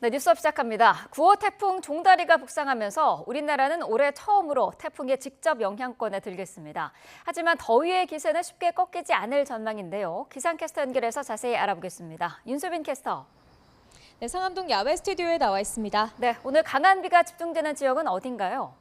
네, 뉴스업 시작합니다. 9호 태풍 종다리가 북상하면서 우리나라는 올해 처음으로 태풍의 직접 영향권에 들겠습니다. 하지만 더위의 기세는 쉽게 꺾이지 않을 전망인데요. 기상캐스터 연결해서 자세히 알아보겠습니다. 윤수빈 캐스터. 네, 상암동 야외 스튜디오에 나와 있습니다. 네, 오늘 강한 비가 집중되는 지역은 어딘가요?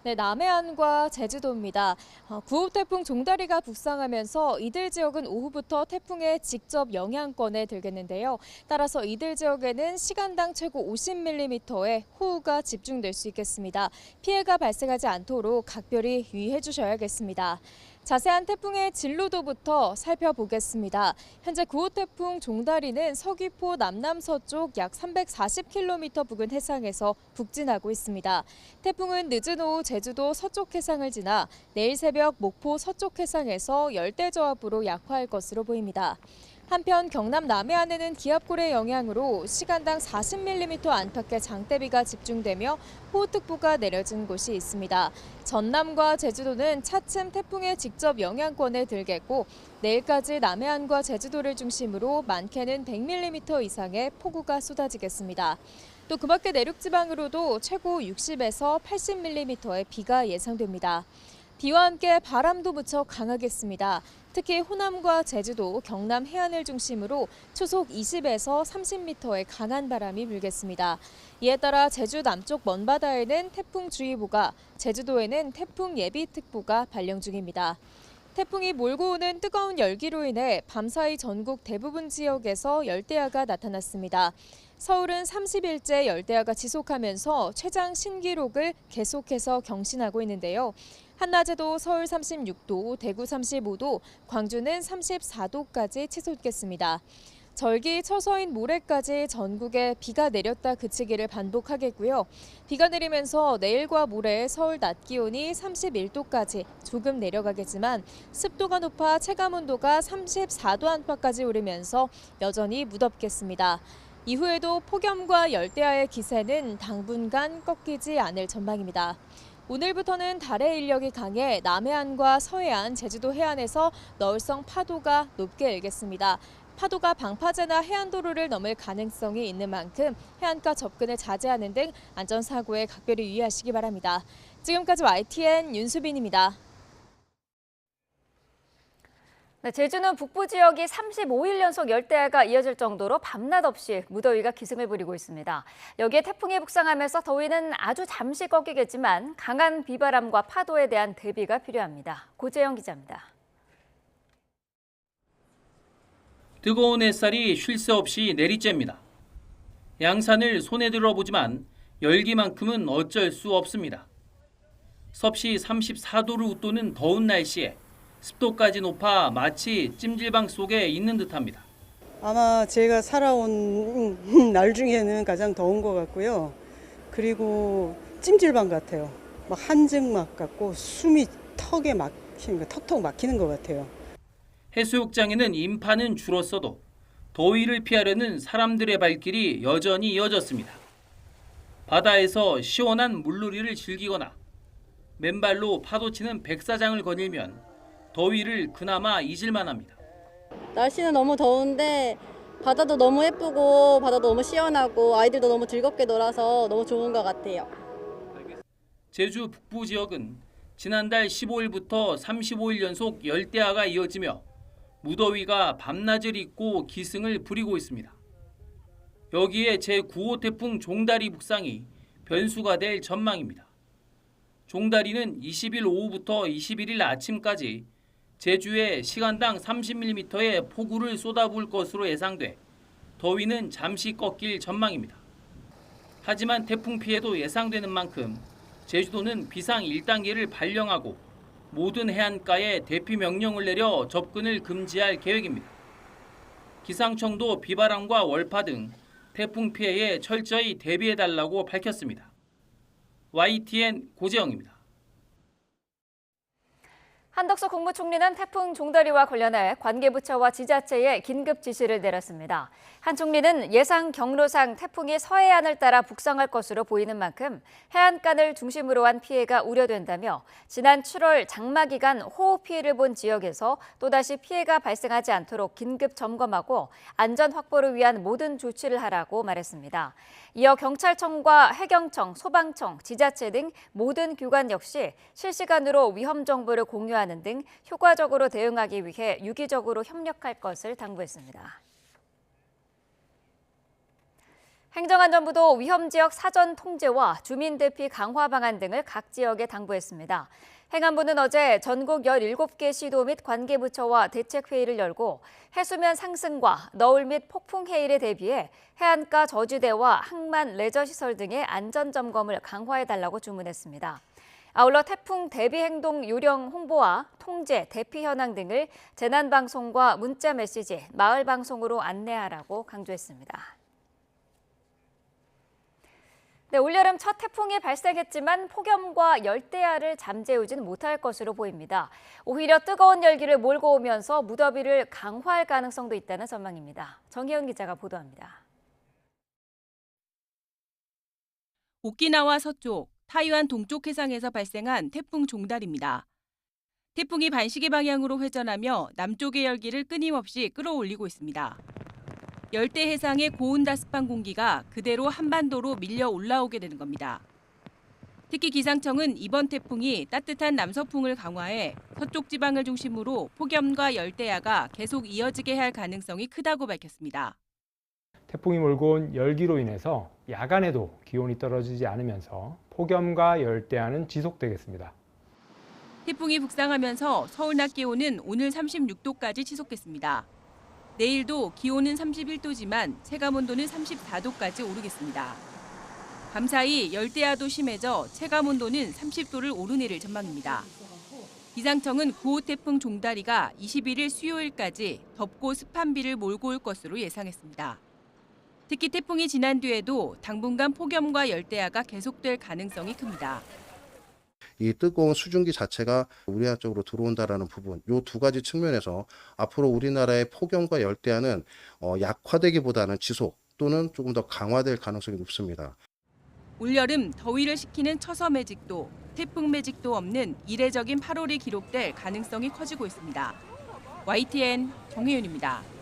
네, 남해안과 제주도입니다. 9호 태풍 종다리가 북상하면서 이들 지역은 오후부터 태풍의 직접 영향권에 들겠는데요. 따라서 이들 지역에는 시간당 최고 50mm의 호우가 집중될 수 있겠습니다. 피해가 발생하지 않도록 각별히 유의해 주셔야겠습니다. 자세한 태풍의 진로도부터 살펴보겠습니다. 현재 9호 태풍 종다리는 서귀포 남남서쪽 약 340km 부근 해상에서 북진하고 있습니다. 태풍은 늦은 오후 제주도 서쪽 해상을 지나 내일 새벽 목포 서쪽 해상에서 열대저압으로 약화할 것으로 보입니다. 한편 경남 남해안에는 기압골의 영향으로 시간당 40mm 안팎의 장대비가 집중되며 호우특보가 내려진 곳이 있습니다. 전남과 제주도는 차츰 태풍의 직접 영향권에 들겠고 내일까지 남해안과 제주도를 중심으로 많게는 100mm 이상의 폭우가 쏟아지겠습니다. 또 그 밖에 내륙지방으로도 최고 60에서 80mm의 비가 예상됩니다. 비와 함께 바람도 무척 강하겠습니다. 특히 호남과 제주도, 경남 해안을 중심으로 초속 20에서 30m의 강한 바람이 불겠습니다. 이에 따라 제주 남쪽 먼바다에는 태풍주의보가, 제주도에는 태풍 예비특보가 발령 중입니다. 태풍이 몰고 오는 뜨거운 열기로 인해 밤사이 전국 대부분 지역에서 열대야가 나타났습니다. 서울은 30일째 열대야가 지속하면서 최장 신기록을 계속해서 경신하고 있는데요. 한낮에도 서울 36도, 대구 35도, 광주는 34도까지 치솟겠습니다. 절기 처서인 모레까지 전국에 비가 내렸다 그치기를 반복하겠고요. 비가 내리면서 내일과 모레 서울 낮 기온이 31도까지 조금 내려가겠지만 습도가 높아 체감온도가 34도 안팎까지 오르면서 여전히 무덥겠습니다. 이후에도 폭염과 열대야의 기세는 당분간 꺾이지 않을 전망입니다. 오늘부터는 달의 인력이 강해 남해안과 서해안, 제주도 해안에서 너울성 파도가 높게 일겠습니다. 파도가 방파제나 해안도로를 넘을 가능성이 있는 만큼 해안가 접근을 자제하는 등 안전사고에 각별히 유의하시기 바랍니다. 지금까지 YTN 윤수빈입니다. 네, 제주는 북부 지역이 35일 연속 열대야가 이어질 정도로 밤낮 없이 무더위가 기승을 부리고 있습니다. 여기에 태풍이 북상하면서 더위는 아주 잠시 꺾이겠지만 강한 비바람과 파도에 대한 대비가 필요합니다. 고재영 기자입니다. 뜨거운 햇살이 쉴 새 없이 내리쬐입니다. 양산을 손에 들어보지만 열기만큼은 어쩔 수 없습니다. 섭씨 34도를 웃도는 더운 날씨에 습도까지 높아 마치 찜질방 속에 있는 듯합니다. 아마 제가 살아온 날 중에는 가장 더운 것 같고요. 그리고 찜질방 같아요. 막 한증막 같고 숨이 턱에 막히는 거, 턱턱 막히는 것 같아요. 해수욕장에는 인파는 줄었어도 더위를 피하려는 사람들의 발길이 여전히 이어졌습니다. 바다에서 시원한 물놀이를 즐기거나 맨발로 파도치는 백사장을 거닐면 더위를 그나마 잊을만 합니다. 날씨는 너무 더운데 바다도 너무 예쁘고 바다도 너무 시원하고 아이들도 너무 즐겁게 놀아서 너무 좋은 것 같아요. 제주 북부 지역은 지난달 15일부터 35일 연속 열대야가 이어지며 무더위가 밤낮을 잇고 기승을 부리고 있습니다. 여기에 제9호 태풍 종다리 북상이 변수가 될 전망입니다. 종다리는 20일 오후부터 21일 아침까지 제주에 시간당 30mm의 폭우를 쏟아부을 것으로 예상돼 더위는 잠시 꺾일 전망입니다. 하지만 태풍 피해도 예상되는 만큼 제주도는 비상 1단계를 발령하고 모든 해안가에 대피 명령을 내려 접근을 금지할 계획입니다. 기상청도 비바람과 월파 등 태풍 피해에 철저히 대비해달라고 밝혔습니다. YTN 고재영입니다. 한덕수 국무총리는 태풍 종다리와 관련해 관계부처와 지자체에 긴급 지시를 내렸습니다. 한 총리는 예상 경로상 태풍이 서해안을 따라 북상할 것으로 보이는 만큼 해안간을 중심으로 한 피해가 우려된다며 지난 7월 장마 기간 호우 피해를 본 지역에서 또다시 피해가 발생하지 않도록 긴급 점검하고 안전 확보를 위한 모든 조치를 하라고 말했습니다. 이어 경찰청과 해경청, 소방청, 지자체 등 모든 기관 역시 실시간으로 위험 정보를 공유하는 등 효과적으로 대응하기 위해 유기적으로 협력할 것을 당부했습니다. 행정안전부도 위험지역 사전 통제와 주민 대피 강화 방안 등을 각 지역에 당부했습니다. 행안부는 어제 전국 17개 시도 및 관계부처와 대책회의를 열고 해수면 상승과 너울 및 폭풍 해일에 대비해 해안가 저지대와 항만 레저시설 등의 안전점검을 강화해달라고 주문했습니다. 아울러 태풍 대비 행동 요령 홍보와 통제, 대피 현황 등을 재난방송과 문자 메시지, 마을 방송으로 안내하라고 강조했습니다. 네, 올여름 첫 태풍이 발생했지만 폭염과 열대야를 잠재우지는 못할 것으로 보입니다. 오히려 뜨거운 열기를 몰고 오면서 무더위를 강화할 가능성도 있다는 전망입니다. 정혜은 기자가 보도합니다. 오키나와 서쪽, 타이완 동쪽 해상에서 발생한 태풍 종달입니다. 태풍이 반시계 방향으로 회전하며 남쪽의 열기를 끊임없이 끌어올리고 있습니다. 열대 해상의 고온다습한 공기가 그대로 한반도로 밀려 올라오게 되는 겁니다. 특히 기상청은 이번 태풍이 따뜻한 남서풍을 강화해 서쪽 지방을 중심으로 폭염과 열대야가 계속 이어지게 할 가능성이 크다고 밝혔습니다. 태풍이 몰고 온 열기로 인해서 야간에도 기온이 떨어지지 않으면서 폭염과 열대야는 지속되겠습니다. 태풍이 북상하면서 서울 낮 기온은 오늘 36도까지 치솟겠습니다. 내일도 기온은 31도지만 체감온도는 34도까지 오르겠습니다. 밤사이 열대야도 심해져 체감온도는 30도를 오르내릴 전망입니다. 기상청은 9호 태풍 종다리가 21일 수요일까지 덥고 습한 비를 몰고 올 것으로 예상했습니다. 특히 태풍이 지난 뒤에도 당분간 폭염과 열대야가 계속될 가능성이 큽니다. 이 뜨거운 수증기 자체가 우리나라 쪽으로 들어온다라는 부분, 이 두 가지 측면에서 앞으로 우리나라의 폭염과 열대야는 약화되기보다는 지속 또는 조금 더 강화될 가능성이 높습니다. 올여름 더위를 식히는 처서 매직도, 태풍 매직도 없는 이례적인 8월이 기록될 가능성이 커지고 있습니다. YTN 정혜윤입니다.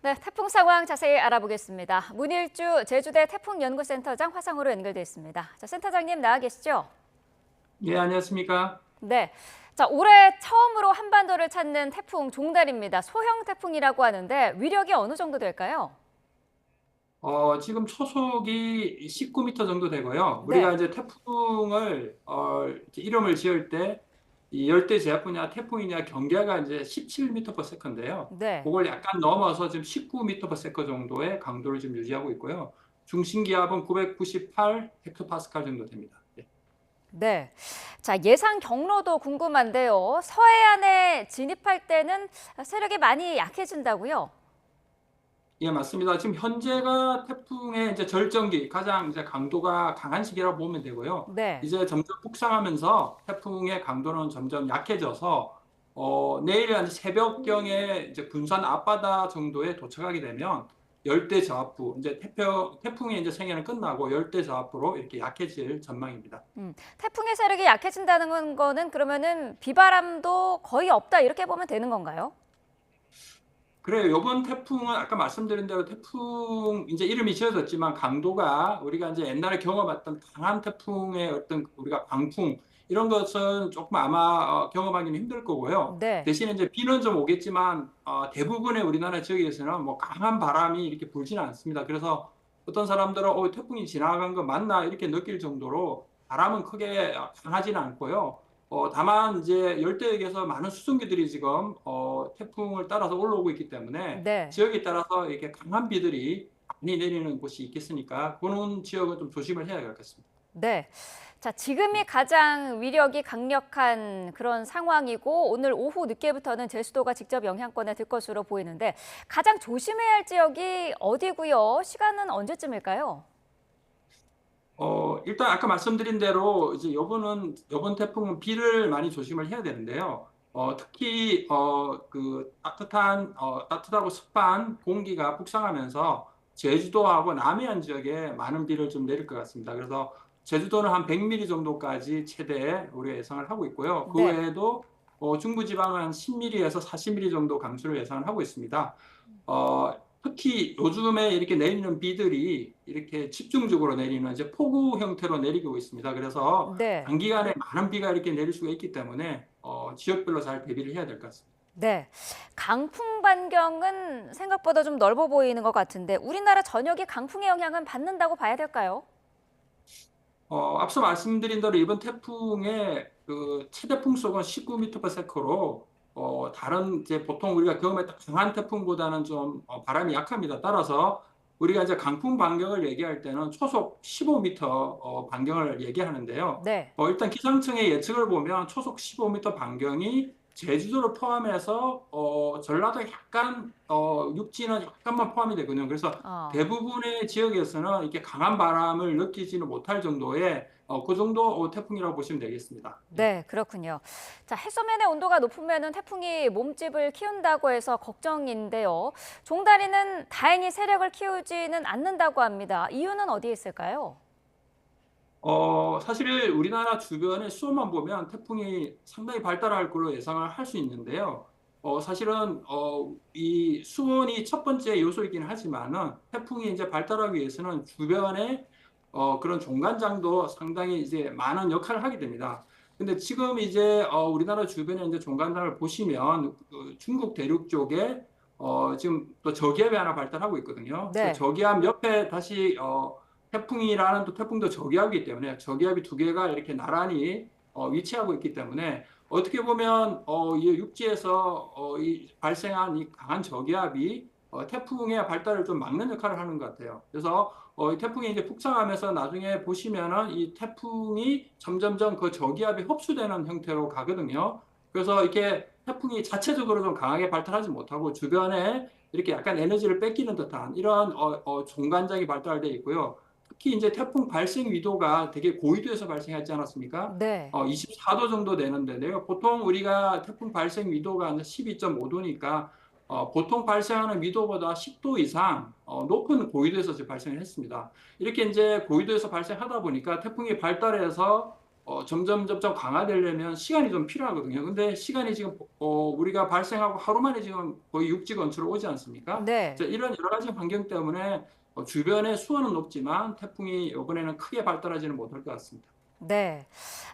네, 태풍 상황 자세히 알아보겠습니다. 문일주 제주대 태풍연구센터장 화상으로 연결돼 있습니다. 자, 센터장님 나와 계시죠? 네, 안녕하십니까? 네. 자, 올해 처음으로 한반도를 찾는 태풍 종달입니다. 소형 태풍이라고 하는데 위력이 어느 정도 될까요? 지금 초속이 19m 정도 되고요. 네. 우리가 이제 태풍을 이렇게 이름을 지을 때 이 열대 제압부냐 태풍이냐 경계가 이제 17m/s인데요. 네. 그걸 약간 넘어서 지금 19m/s 정도의 강도를 지금 유지하고 있고요. 중심 기압은 998 헥토파스칼 정도 됩니다. 네. 네. 자, 예상 경로도 궁금한데요. 서해안에 진입할 때는 세력이 많이 약해진다고요? 예, 맞습니다. 지금 현재가 태풍의 이제 절정기, 가장 이제 강도가 강한 시기라고 보면 되고요. 네. 이제 점점 북상하면서 태풍의 강도는 점점 약해져서 내일 한 새벽경에 이제 군산 앞바다 정도에 도착하게 되면 열대 저압부, 이제 태풍의 이제 생애는 끝나고 열대 저압부로 이렇게 약해질 전망입니다. 태풍의 세력이 약해진다는 거는 그러면은 비바람도 거의 없다 이렇게 보면 되는 건가요? 그래요. 이번 태풍은 아까 말씀드린 대로 태풍 이제 이름이 지어졌지만 강도가 우리가 이제 옛날에 경험했던 강한 태풍의 어떤 우리가 광풍 이런 것은 조금 아마 경험하기는 힘들 거고요. 네. 대신에 이제 비는 좀 오겠지만 대부분의 우리나라 지역에서는 뭐 강한 바람이 이렇게 불지는 않습니다. 그래서 어떤 사람들은 태풍이 지나간 거 맞나 이렇게 느낄 정도로 바람은 크게 강하지는 않고요. 다만 이제 열대역에서 많은 수증기들이 지금 태풍을 따라서 올라오고 있기 때문에 네. 지역에 따라서 이렇게 강한 비들이 많이 내리는 곳이 있겠으니까 그런 지역은 좀 조심을 해야 겠습니다. 네. 자, 지금이 가장 위력이 강력한 그런 상황이고 오늘 오후 늦게부터는 제주도가 직접 영향권에 들 것으로 보이는데 가장 조심해야 할 지역이 어디고요? 시간은 언제쯤일까요? 일단 아까 말씀드린 대로 이제 이번 태풍은 비를 많이 조심을 해야 되는데요. 특히 그 따뜻하고 습한 공기가 북상하면서 제주도하고 남해안 지역에 많은 비를 좀 내릴 것 같습니다. 그래서 제주도는 한 100mm 정도까지 최대 우리가 예상을 하고 있고요. 그 네. 외에도 중부지방은 한 10mm에서 40mm 정도 감소를 예상을 하고 있습니다. 특히 요즘에 이렇게 내리는 비들이 이렇게 집중적으로 내리는 이제 폭우 형태로 내리고 있습니다. 그래서 네. 단기간에 많은 비가 이렇게 내릴 수가 있기 때문에 지역별로 잘 대비를 해야 될 것 같습니다. 네. 강풍 반경은 생각보다 좀 넓어 보이는 것 같은데 우리나라 전역이 강풍의 영향은 받는다고 봐야 될까요? 앞서 말씀드린 대로 이번 태풍의 그 최대 풍속은 19m/s로 다른 이제 보통 우리가 경험했던 강한 태풍보다는 좀 바람이 약합니다. 따라서 우리가 이제 강풍 반경을 얘기할 때는 초속 15m 반경을 얘기하는데요. 네. 일단 기상청의 예측을 보면 초속 15m 반경이 제주도를 포함해서 전라도 약간 육지는 약간만 포함이 되거든요. 그래서 대부분의 지역에서는 이렇게 강한 바람을 느끼지는 못할 정도의 그 정도 태풍이라고 보시면 되겠습니다. 네, 그렇군요. 자, 해수면의 온도가 높으면 태풍이 몸집을 키운다고 해서 걱정인데요. 종다리는 다행히 세력을 키우지는 않는다고 합니다. 이유는 어디에 있을까요? 사실 우리나라 주변의 수온만 보면 태풍이 상당히 발달할 걸로 예상을 할 수 있는데요. 사실은 이 수온이 첫 번째 요소이긴 하지만은 태풍이 이제 발달하기 위해서는 주변에 그런 종간장도 상당히 이제 많은 역할을 하게 됩니다. 근데 지금 이제 우리나라 주변에 이제 종간장을 보시면 중국 대륙 쪽에 지금 또 저기압이 하나 발달하고 있거든요. 네. 그 저기압 옆에 다시 태풍이라는 또 태풍도 저기압이기 때문에 저기압이 두 개가 이렇게 나란히 위치하고 있기 때문에 어떻게 보면 이 육지에서 이 발생한 이 강한 저기압이 태풍의 발달을 좀 막는 역할을 하는 것 같아요. 그래서 이 태풍이 이제 북상하면서 나중에 보시면은 이 태풍이 점점점 그 저기압이 흡수되는 형태로 가거든요. 그래서 이렇게 태풍이 자체적으로 좀 강하게 발달하지 못하고 주변에 이렇게 약간 에너지를 뺏기는 듯한 이런 종간장이 발달돼 있고요. 특히 이제 태풍 발생 위도가 되게 고위도에서 발생하지 않았습니까? 네. 24도 정도 되는데요. 보통 우리가 태풍 발생 위도가 12.5도니까 보통 발생하는 위도보다 10도 이상 높은 고위도에서 발생을 했습니다. 이렇게 이제 고위도에서 발생하다 보니까 태풍이 발달해서 점점 강화되려면 시간이 좀 필요하거든요. 근데 시간이 지금 우리가 발생하고 하루 만에 지금 거의 육지 근처로 오지 않습니까? 네. 이런 여러 가지 환경 때문에 주변의 수온은 높지만 태풍이 이번에는 크게 발달하지는 못할 것 같습니다. 네.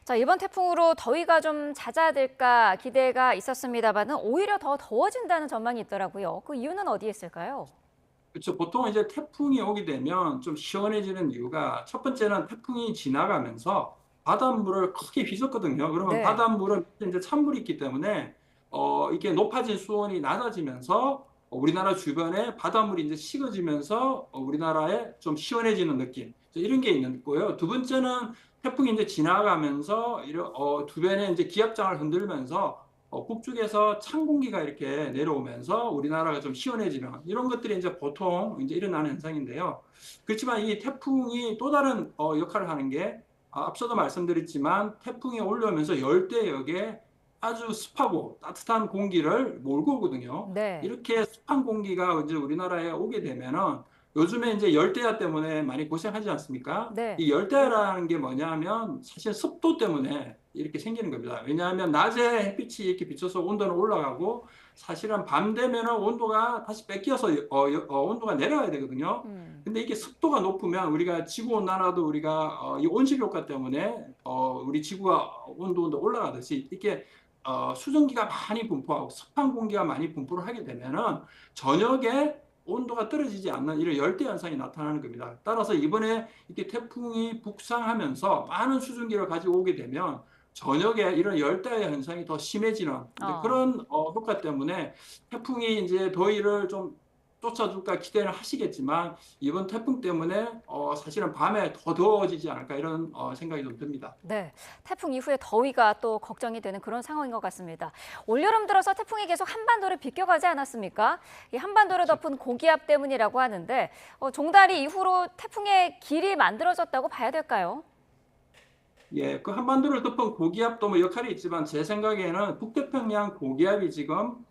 자, 이번 태풍으로 더위가 좀 잦아들까 기대가 있었습니다만은 오히려 더 더워진다는 전망이 있더라고요. 그 이유는 어디에 있을까요? 그렇죠. 보통 이제 태풍이 오게 되면 좀 시원해지는 이유가 첫 번째는 태풍이 지나가면서 바닷물을 크게 휘젓거든요. 그러면 네. 바닷물은 이제 찬물이 있기 때문에 이게 높아진 수온이 낮아지면서 우리나라 주변에 바닷물이 이제 식어지면서 우리나라에 좀 시원해지는 느낌 이런 게 있고요. 두 번째는 태풍이 이제 지나가면서 주변에 이제 기압장을 흔들면서 북쪽에서 찬 공기가 이렇게 내려오면서 우리나라가 좀 시원해지는 이런 것들이 이제 보통 이제 일어나는 현상인데요. 그렇지만 이 태풍이 또 다른 역할을 하는 게 앞서도 말씀드렸지만 태풍이 올라오면서 열대역에 아주 습하고 따뜻한 공기를 몰고 오거든요. 네. 이렇게 습한 공기가 이제 우리나라에 오게 되면은 요즘에 이제 열대야 때문에 많이 고생하지 않습니까? 네. 이 열대야라는 게 뭐냐면 사실 습도 때문에 이렇게 생기는 겁니다. 왜냐하면 낮에 햇빛이 이렇게 비쳐서 온도는 올라가고 사실은 밤 되면은 온도가 다시 뺏겨서 온도가 내려가야 되거든요. 근데 이게 습도가 높으면 우리가 지구 온난화도 우리가 이 온실 효과 때문에 우리 지구가 온도가 올라가듯이 이렇게 수증기가 많이 분포하고 습한 공기가 많이 분포를 하게 되면은 저녁에 온도가 떨어지지 않는 이런 열대 현상이 나타나는 겁니다. 따라서 이번에 이렇게 태풍이 북상하면서 많은 수증기를 가지고 오게 되면 저녁에 이런 열대 현상이 더 심해지는 그런 효과 때문에 태풍이 이제 더위를 좀 쫓아줄까 기대를 하시겠지만 이번 태풍 때문에 사실은 밤에 더 더워지지 않을까 이런 생각이 좀 듭니다. 네, 태풍 이후에 더위가 또 걱정이 되는 그런 상황인 것 같습니다. 올여름 들어서 태풍이 계속 한반도를 비껴가지 않았습니까? 이 한반도를 덮은 고기압 때문이라고 하는데 종다리 이후로 태풍의 길이 만들어졌다고 봐야 될까요? 예, 그 한반도를 덮은 고기압도 뭐 역할이 있지만 제 생각에는 북태평양 고기압이 지금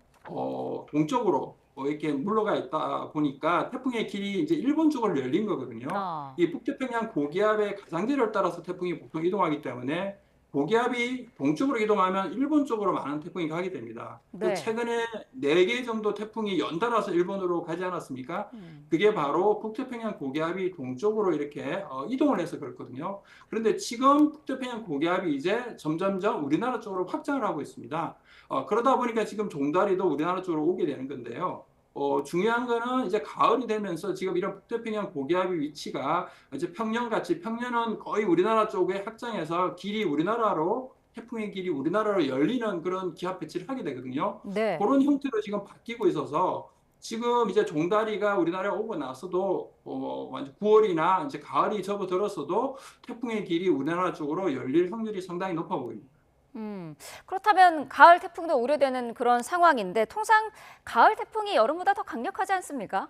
동쪽으로 이렇게 물러가 있다 보니까 태풍의 길이 이제 일본 쪽으로 열린 거거든요. 이 북태평양 고기압의 가장자리를 따라서 태풍이 보통 이동하기 때문에 고기압이 동쪽으로 이동하면 일본 쪽으로 많은 태풍이 가게 됩니다. 네. 최근에 4개 정도 태풍이 연달아서 일본으로 가지 않았습니까? 그게 바로 북태평양 고기압이 동쪽으로 이렇게 이동을 해서 그렇거든요. 그런데 지금 북태평양 고기압이 이제 점점점 우리나라 쪽으로 확장을 하고 있습니다. 그러다 보니까 지금 종다리도 우리나라 쪽으로 오게 되는 건데요. 중요한 거는 이제 가을이 되면서 지금 이런 북태평양 고기압의 위치가 이제 평년같이 평년은 거의 우리나라 쪽에 확장해서 길이 우리나라로 태풍의 길이 우리나라로 열리는 그런 기압 배치를 하게 되거든요. 네. 그런 형태로 지금 바뀌고 있어서 지금 이제 종다리가 우리나라에 오고 나서도 완전 9월이나 이제 가을이 접어들었어도 태풍의 길이 우리나라 쪽으로 열릴 확률이 상당히 높아 보입니다. 그렇다면 가을 태풍도 우려되는 그런 상황인데 통상 가을 태풍이 여름보다 더 강력하지 않습니까?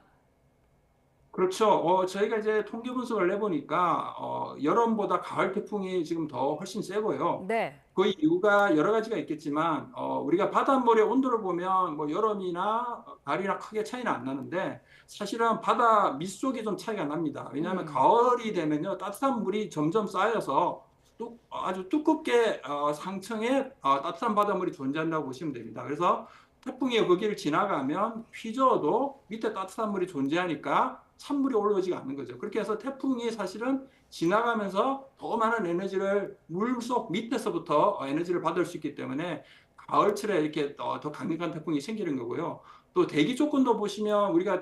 그렇죠. 저희가 이제 통계 분석을 내보니까 여름보다 가을 태풍이 지금 더 훨씬 세고요. 네. 그 이유가 여러 가지가 있겠지만 우리가 바닷물의 온도를 보면 뭐 여름이나 가을이나 크게 차이는 안 나는데 사실은 바다 밑속이 좀 차이가 납니다. 왜냐하면 가을이 되면요 따뜻한 물이 점점 쌓여서 아주 두껍게 상층에 따뜻한 바닷물이 존재한다고 보시면 됩니다. 그래서 태풍이 거기를 지나가면 휘저어도 밑에 따뜻한 물이 존재하니까 찬물이 올라오지가 않는 거죠. 그렇게 해서 태풍이 사실은 지나가면서 더 많은 에너지를 물속 밑에서부터 에너지를 받을 수 있기 때문에 가을철에 이렇게 더 강력한 태풍이 생기는 거고요. 또 대기 조건도 보시면 우리가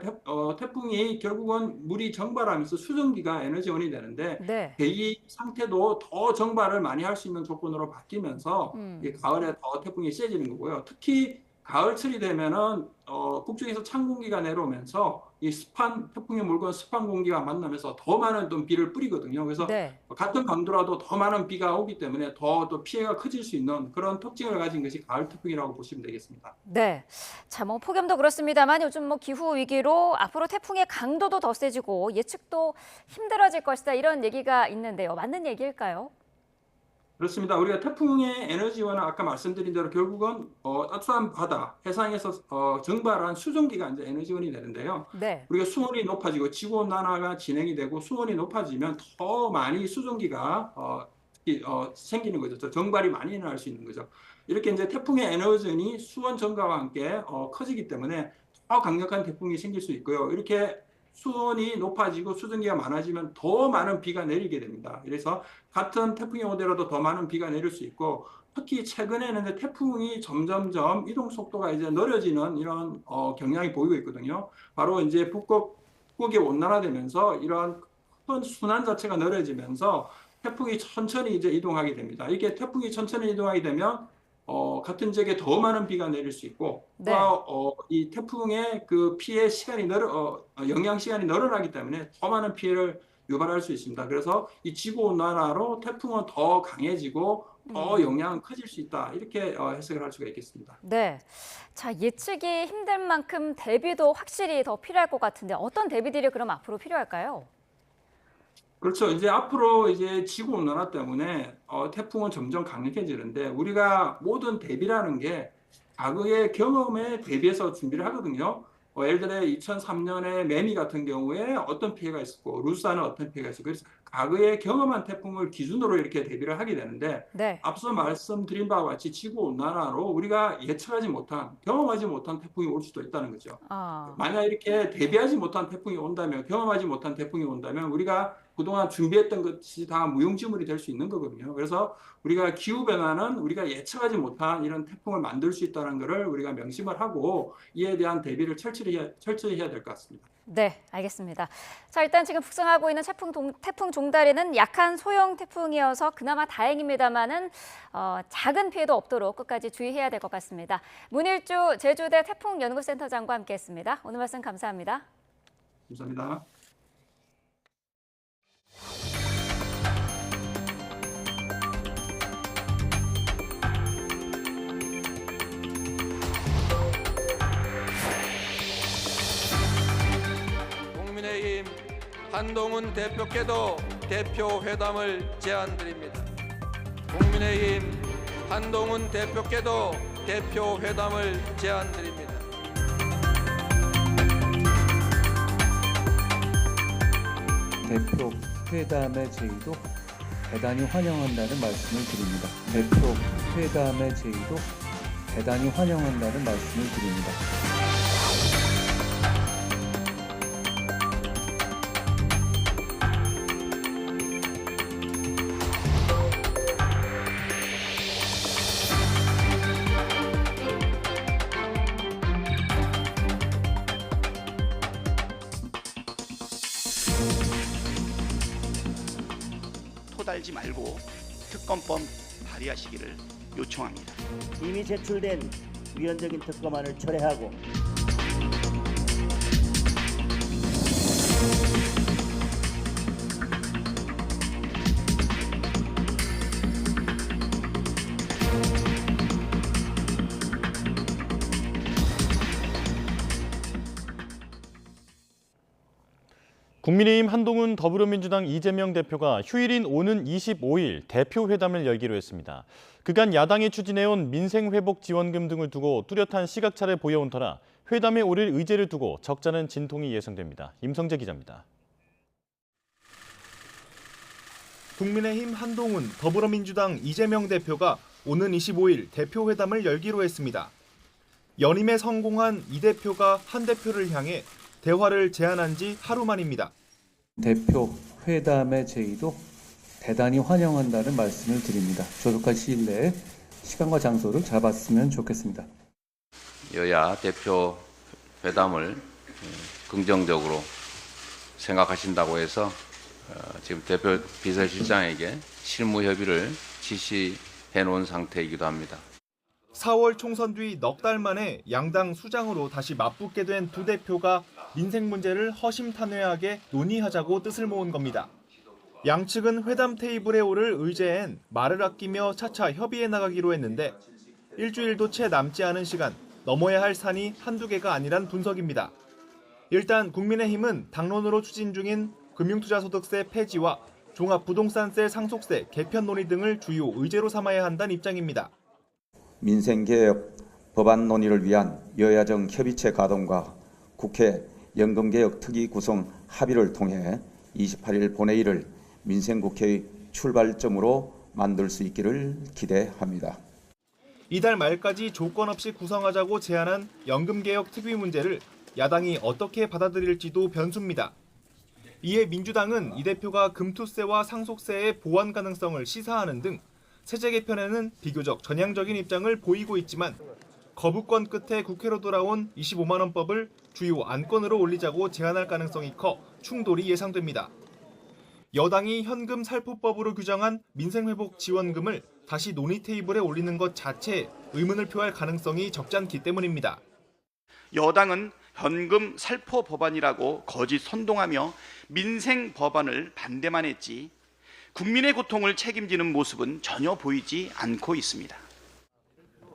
태풍이 결국은 물이 정발하면서 수증기가 에너지원이 되는데 네. 대기 상태도 더 정발을 많이 할 수 있는 조건으로 바뀌면서 가을에 더 태풍이 세지는 거고요. 특히 가을철이 되면은 북쪽에서 찬 공기가 내려오면서 이 습한 태풍이 몰고 온 습한 공기가 만나면서 더 많은 또 비를 뿌리거든요. 그래서 네. 같은 강도라도 더 많은 비가 오기 때문에 더 피해가 커질 수 있는 그런 특징을 가진 것이 가을 태풍이라고 보시면 되겠습니다. 네. 자, 뭐 폭염도 그렇습니다만 요즘 뭐 기후 위기로 앞으로 태풍의 강도도 더 세지고 예측도 힘들어질 것이다 이런 얘기가 있는데요. 맞는 얘기일까요? 그렇습니다. 우리가 태풍의 에너지원은 아까 말씀드린 대로 결국은 따뜻한 바다, 해상에서 정발한 수증기가 이제 에너지원이 되는데요. 네. 우리가 수온이 높아지고 지구온난화가 진행이 되고 수온이 높아지면 더 많이 수증기가 생기는 거죠. 정발이 많이 일어날 수 있는 거죠. 이렇게 이제 태풍의 에너지원이 수온 증가와 함께 커지기 때문에 더 강력한 태풍이 생길 수 있고요. 이렇게 수온이 높아지고 수증기가 많아지면 더 많은 비가 내리게 됩니다. 그래서 같은 태풍이 오더라도 더 많은 비가 내릴 수 있고 특히 최근에는 이제 태풍이 점점점 이동 속도가 이제 느려지는 이런 경향이 보이고 있거든요. 바로 이제 북극이 온난화되면서 이런 큰 순환 자체가 느려지면서 태풍이 천천히 이제 이동하게 됩니다. 이렇게 태풍이 천천히 이동하게 되면 같은 지역에 더 많은 비가 내릴 수 있고, 네. 이 태풍의 그 피해 시간이 영향 시간이 늘어나기 때문에 더 많은 피해를 유발할 수 있습니다. 그래서 이 지구 온난화로 태풍은 더 강해지고 더 영향은 커질 수 있다. 이렇게 해석을 할 수가 있겠습니다. 네. 자, 예측이 힘든 만큼 대비도 확실히 더 필요할 것 같은데 어떤 대비들이 그럼 앞으로 필요할까요? 그렇죠. 이제 앞으로 이제 지구 온난화 때문에 태풍은 점점 강력해지는데 우리가 모든 대비라는 게 과거의 경험에 대비해서 준비를 하거든요. 예를 들어 2003년에 매미 같은 경우에 어떤 피해가 있었고 루사는 어떤 피해가 있었고 그래서 과거에 경험한 태풍을 기준으로 이렇게 대비를 하게 되는데 네. 앞서 말씀드린 바와 같이 지구 온난화로 우리가 예측하지 못한 경험하지 못한 태풍이 올 수도 있다는 거죠. 만약 이렇게 대비하지 못한 태풍이 온다면 경험하지 못한 태풍이 온다면 우리가 그동안 준비했던 것이 다 무용지물이 될 수 있는 거거든요. 그래서 우리가 기후변화는 우리가 예측하지 못한 이런 태풍을 만들 수 있다는 것을 우리가 명심을 하고 이에 대한 대비를 철저히 해야 될 것 같습니다. 네, 알겠습니다. 자, 일단 지금 북상하고 있는 태풍 종다리는 약한 소형 태풍이어서 그나마 다행입니다만은 작은 피해도 없도록 끝까지 주의해야 될 것 같습니다. 문일주 제주대 태풍연구센터장과 함께했습니다. 오늘 말씀 감사합니다. 감사합니다. 국민의힘 한동훈 대표께도 대표 회담을 제안드립니다. 국민의힘 한동훈 대표께도 대표 회담을 제안드립니다. 대표 회담의 제의도 대단히 환영한다는 말씀을 드립니다. 대표 회담의 제의도 대단히 환영한다는 말씀을 드립니다. 토달지 말고 특검법 발의하시기를 요청합니다. 이미 제출된 위헌적인 특검안을 철회하고 국민의힘 한동훈 더불어민주당 이재명 대표가 휴일인 오는 25일 대표회담을 열기로 했습니다. 그간 야당이 추진해온 민생회복지원금 등을 두고 뚜렷한 시각차를 보여온 터라 회담에 오를 의제를 두고 적잖은 진통이 예상됩니다. 임성재 기자입니다. 국민의힘 한동훈 더불어민주당 이재명 대표가 오는 25일 대표회담을 열기로 했습니다. 연임에 성공한 이 대표가 한 대표를 향해 대화를 제안한 지 하루 만입니다. 대표 회담의 제의도 대단히 환영한다는 말씀을 드립니다. 조속한 시일 내에 시간과 장소를 잡았으면 좋겠습니다. 여야 대표 회담을 긍정적으로 생각하신다고 해서 지금 대표 비서실장에게 실무 협의를 지시해 놓은 상태이기도 합니다. 4월 총선 뒤 넉 달 만에 양당 수장으로 다시 맞붙게 된 두 대표가 민생 문제를 허심탄회하게 논의하자고 뜻을 모은 겁니다. 양측은 회담 테이블에 오를 의제엔 말을 아끼며 차차 협의해 나가기로 했는데 일주일도 채 남지 않은 시간, 넘어야 할 산이 한두 개가 아니란 분석입니다. 일단 국민의힘은 당론으로 추진 중인 금융투자소득세 폐지와 종합부동산세 상속세 개편 논의 등을 주요 의제로 삼아야 한다는 입장입니다. 민생개혁 법안 논의를 위한 여야정 협의체 가동과 국회 연금개혁 특위 구성 합의를 통해 28일 본회의를 민생국회의 출발점으로 만들 수 있기를 기대합니다. 이달 말까지 조건 없이 구성하자고 제안한 연금개혁 특위 문제를 야당이 어떻게 받아들일지도 변수입니다. 이에 민주당은 이 대표가 금투세와 상속세의 보완 가능성을 시사하는 등 세제 개편에는 비교적 전향적인 입장을 보이고 있지만 거부권 끝에 국회로 돌아온 25만 원법을 주요 안건으로 올리자고 제안할 가능성이 커 충돌이 예상됩니다. 여당이 현금 살포법으로 규정한 민생회복 지원금을 다시 논의 테이블에 올리는 것 자체에 의문을 표할 가능성이 적지 않기 때문입니다. 여당은 현금 살포 법안이라고 거짓 선동하며 민생 법안을 반대만 했지 국민의 고통을 책임지는 모습은 전혀 보이지 않고 있습니다.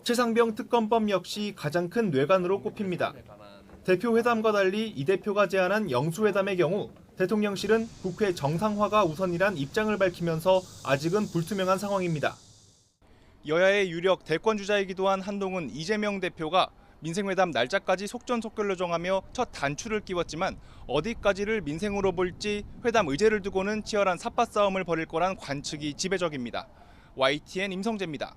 최상병 특검법 역시 가장 큰 뇌관으로 꼽힙니다. 대표 회담과 달리 이 대표가 제안한 영수회담의 경우 대통령실은 국회 정상화가 우선이란 입장을 밝히면서 아직은 불투명한 상황입니다. 여야의 유력 대권주자이기도 한 한동훈 이재명 대표가 민생회담 날짜까지 속전속결로 정하며 첫 단추를 끼웠지만 어디까지를 민생으로 볼지 회담 의제를 두고는 치열한 삿바 싸움을 벌일 거란 관측이 지배적입니다. YTN 임성재입니다.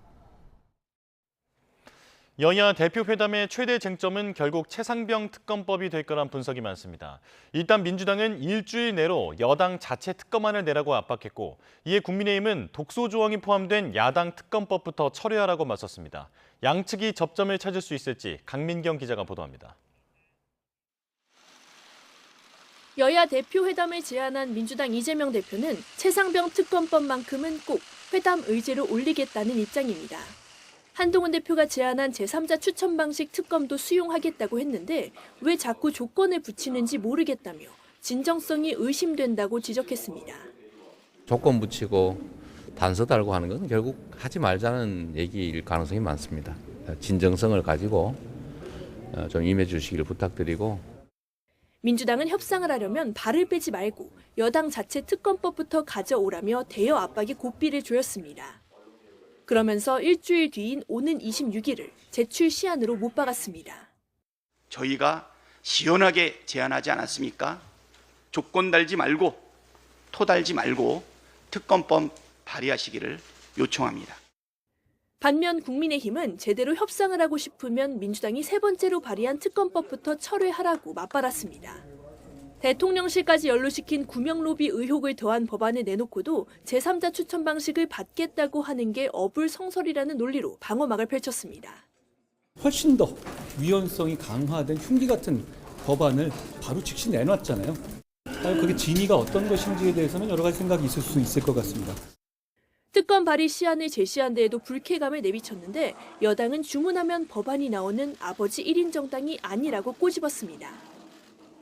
여야 대표 회담의 최대 쟁점은 결국 최상병 특검법이 될 거란 분석이 많습니다. 일단 민주당은 일주일 내로 여당 자체 특검안을 내라고 압박했고, 이에 국민의힘은 독소 조항이 포함된 야당 특검법부터 철회하라고 맞섰습니다. 양측이 접점을 찾을 수 있을지 강민경 기자가 보도합니다. 여야 대표 회담을 제안한 민주당 이재명 대표는 최상병 특검법만큼은 꼭 회담 의제로 올리겠다는 입장입니다. 한동훈 대표가 제안한 제3자 추천 방식 특검도 수용하겠다고 했는데 왜 자꾸 조건을 붙이는지 모르겠다며 진정성이 의심된다고 지적했습니다. 조건 붙이고 단서 달고 하는 건 결국 하지 말자는 얘기일 가능성이 많습니다. 진정성을 가지고 좀 임해 주시기를 부탁드리고. 민주당은 협상을 하려면 발을 빼지 말고 여당 자체 특검법부터 가져오라며 대여 압박에 고삐를 조였습니다. 그러면서 일주일 뒤인 오는 26일을 제출 시한으로 못 박았습니다. 저희가 시원하게 제안하지 않았습니까? 조건 달지 말고 토 달지 말고 특검법 발의하시기를 요청합니다. 반면 국민의힘은 제대로 협상을 하고 싶으면 민주당이 세 번째로 발의한 특검법부터 철회하라고 맞받았습니다. 대통령실까지 연루시킨 구명로비 의혹을 더한 법안을 내놓고도 제3자 추천 방식을 받겠다고 하는 게 어불성설이라는 논리로 방어막을 펼쳤습니다. 훨씬 더 위헌성이 강화된 흉기 같은 법안을 바로 즉시 내놨잖아요. 그게 진위가 어떤 것인지에 대해서는 여러 가지 생각이 있을 수 있을 것 같습니다. 특검 발의 시한을 제시한 데에도 불쾌감을 내비쳤는데 여당은 주문하면 법안이 나오는 아버지 1인 정당이 아니라고 꼬집었습니다.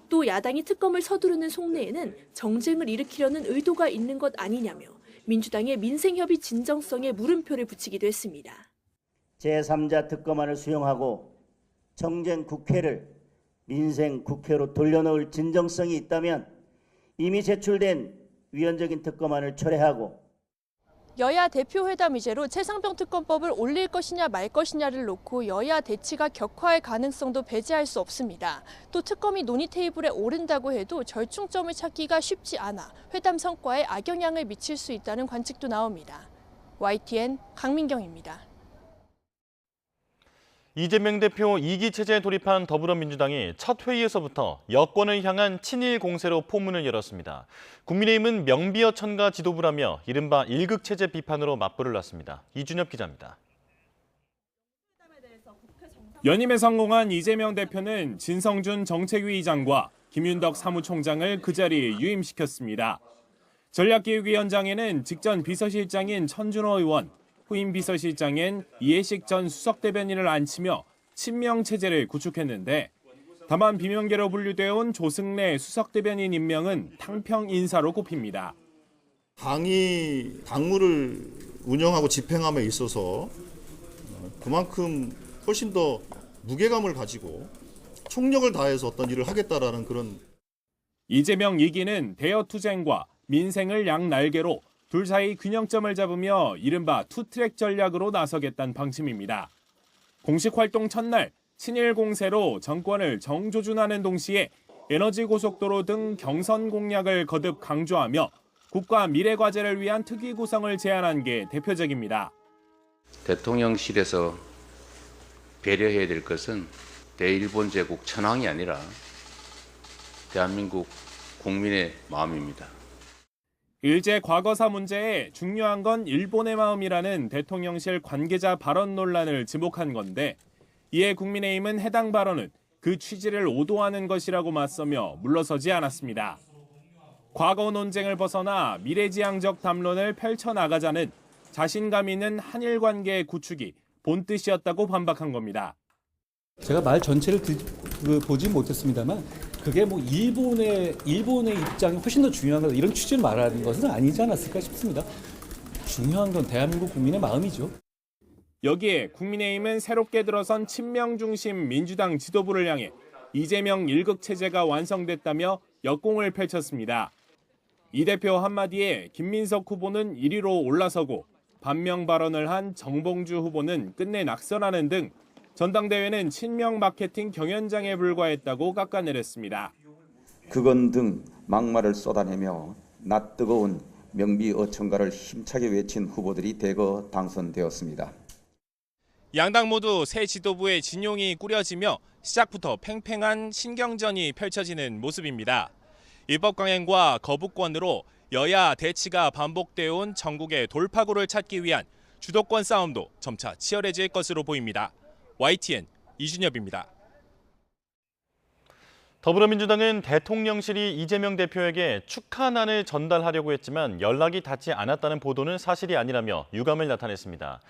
또 야당이 특검을 서두르는 속내에는 정쟁을 일으키려는 의도가 있는 것 아니냐며 민주당의 민생협의 진정성에 물음표를 붙이기도 했습니다. 제3자 특검안을 수용하고 정쟁 국회를 민생 국회로 돌려놓을 진정성이 있다면 이미 제출된 위헌적인 특검안을 철회하고 여야 대표 회담 의제로 최상병 특검법을 올릴 것이냐 말 것이냐를 놓고 여야 대치가 격화할 가능성도 배제할 수 없습니다. 또 특검이 논의 테이블에 오른다고 해도 절충점을 찾기가 쉽지 않아 회담 성과에 악영향을 미칠 수 있다는 관측도 나옵니다. YTN 강민경입니다. 이재명 대표 2기 체제에 돌입한 더불어민주당이 첫 회의에서부터 여권을 향한 친일 공세로 포문을 열었습니다. 국민의힘은 명비어 천가 지도부라며 이른바 1극 체제 비판으로 맞불을 놨습니다. 이준엽 기자입니다. 연임에 성공한 이재명 대표는 진성준 정책위의장과 김윤덕 사무총장을 그 자리에 유임시켰습니다. 전략기획위원장에는 직전 비서실장인 천준호 의원, 후임 비서실장엔 이해식 전 수석대변인을 앉히며 친명 체제를 구축했는데 다만 비명계로 분류되어 온 조승래 수석대변인 임명은 탕평 인사로 꼽힙니다. 당무를 운영하고 집행함에 있어서 그만큼 훨씬 더 무게감을 가지고 총력을 다해서 어떤 일을 하겠다라는 그런. 이재명 2기는 대여투쟁과 민생을 양날개로 둘 사이 균형점을 잡으며 이른바 투트랙 전략으로 나서겠다는 방침입니다. 공식 활동 첫날 친일 공세로 정권을 정조준하는 동시에 에너지 고속도로 등 경선 공약을 거듭 강조하며 국가 미래 과제를 위한 특위 구성을 제안한 게 대표적입니다. 대통령실에서 배려해야 될 것은 대일본 제국 천황이 아니라 대한민국 국민의 마음입니다. 일제 과거사 문제에 중요한 건 일본의 마음이라는 대통령실 관계자 발언 논란을 지목한 건데 이에 국민의힘은 해당 발언은 그 취지를 오도하는 것이라고 맞서며 물러서지 않았습니다. 과거 논쟁을 벗어나 미래지향적 담론을 펼쳐나가자는 자신감 있는 한일 관계 구축이 본뜻이었다고 반박한 겁니다. 제가 말 전체를 보지 못했습니다만 그게 뭐 일본의 입장이 훨씬 더 중요한 거다 이런 취지를 말하는 것은 아니지 않았을까 싶습니다. 중요한 건 대한민국 국민의 마음이죠. 여기에 국민의힘은 새롭게 들어선 친명 중심 민주당 지도부를 향해 이재명 1극 체제가 완성됐다며 역공을 펼쳤습니다. 이 대표 한마디에 김민석 후보는 1위로 올라서고 반명 발언을 한 정봉주 후보는 끝내 낙선하는 등 전당대회는 친명 마케팅 경연장에 불과했다고 깎아내렸습니다. 그건 등 막말을 쏟아내며 낯뜨거운 명비 어천가를 힘차게 외친 후보들이 대거 당선되었습니다. 양당 모두 새 지도부의 진용이 꾸려지며 시작부터 팽팽한 신경전이 펼쳐지는 모습입니다. 입법 강행과 거부권으로 여야 대치가 반복되어 온 전국의 돌파구를 찾기 위한 주도권 싸움도 점차 치열해질 것으로 보입니다. YTN 이준엽입니다. 더불어민주당은 대통령실이 이재명 대표에게 축하난을 전달하려고 했지만 연락이 닿지 않았다는 보도는 사실이 아니라며 유감을 나타냈습니다.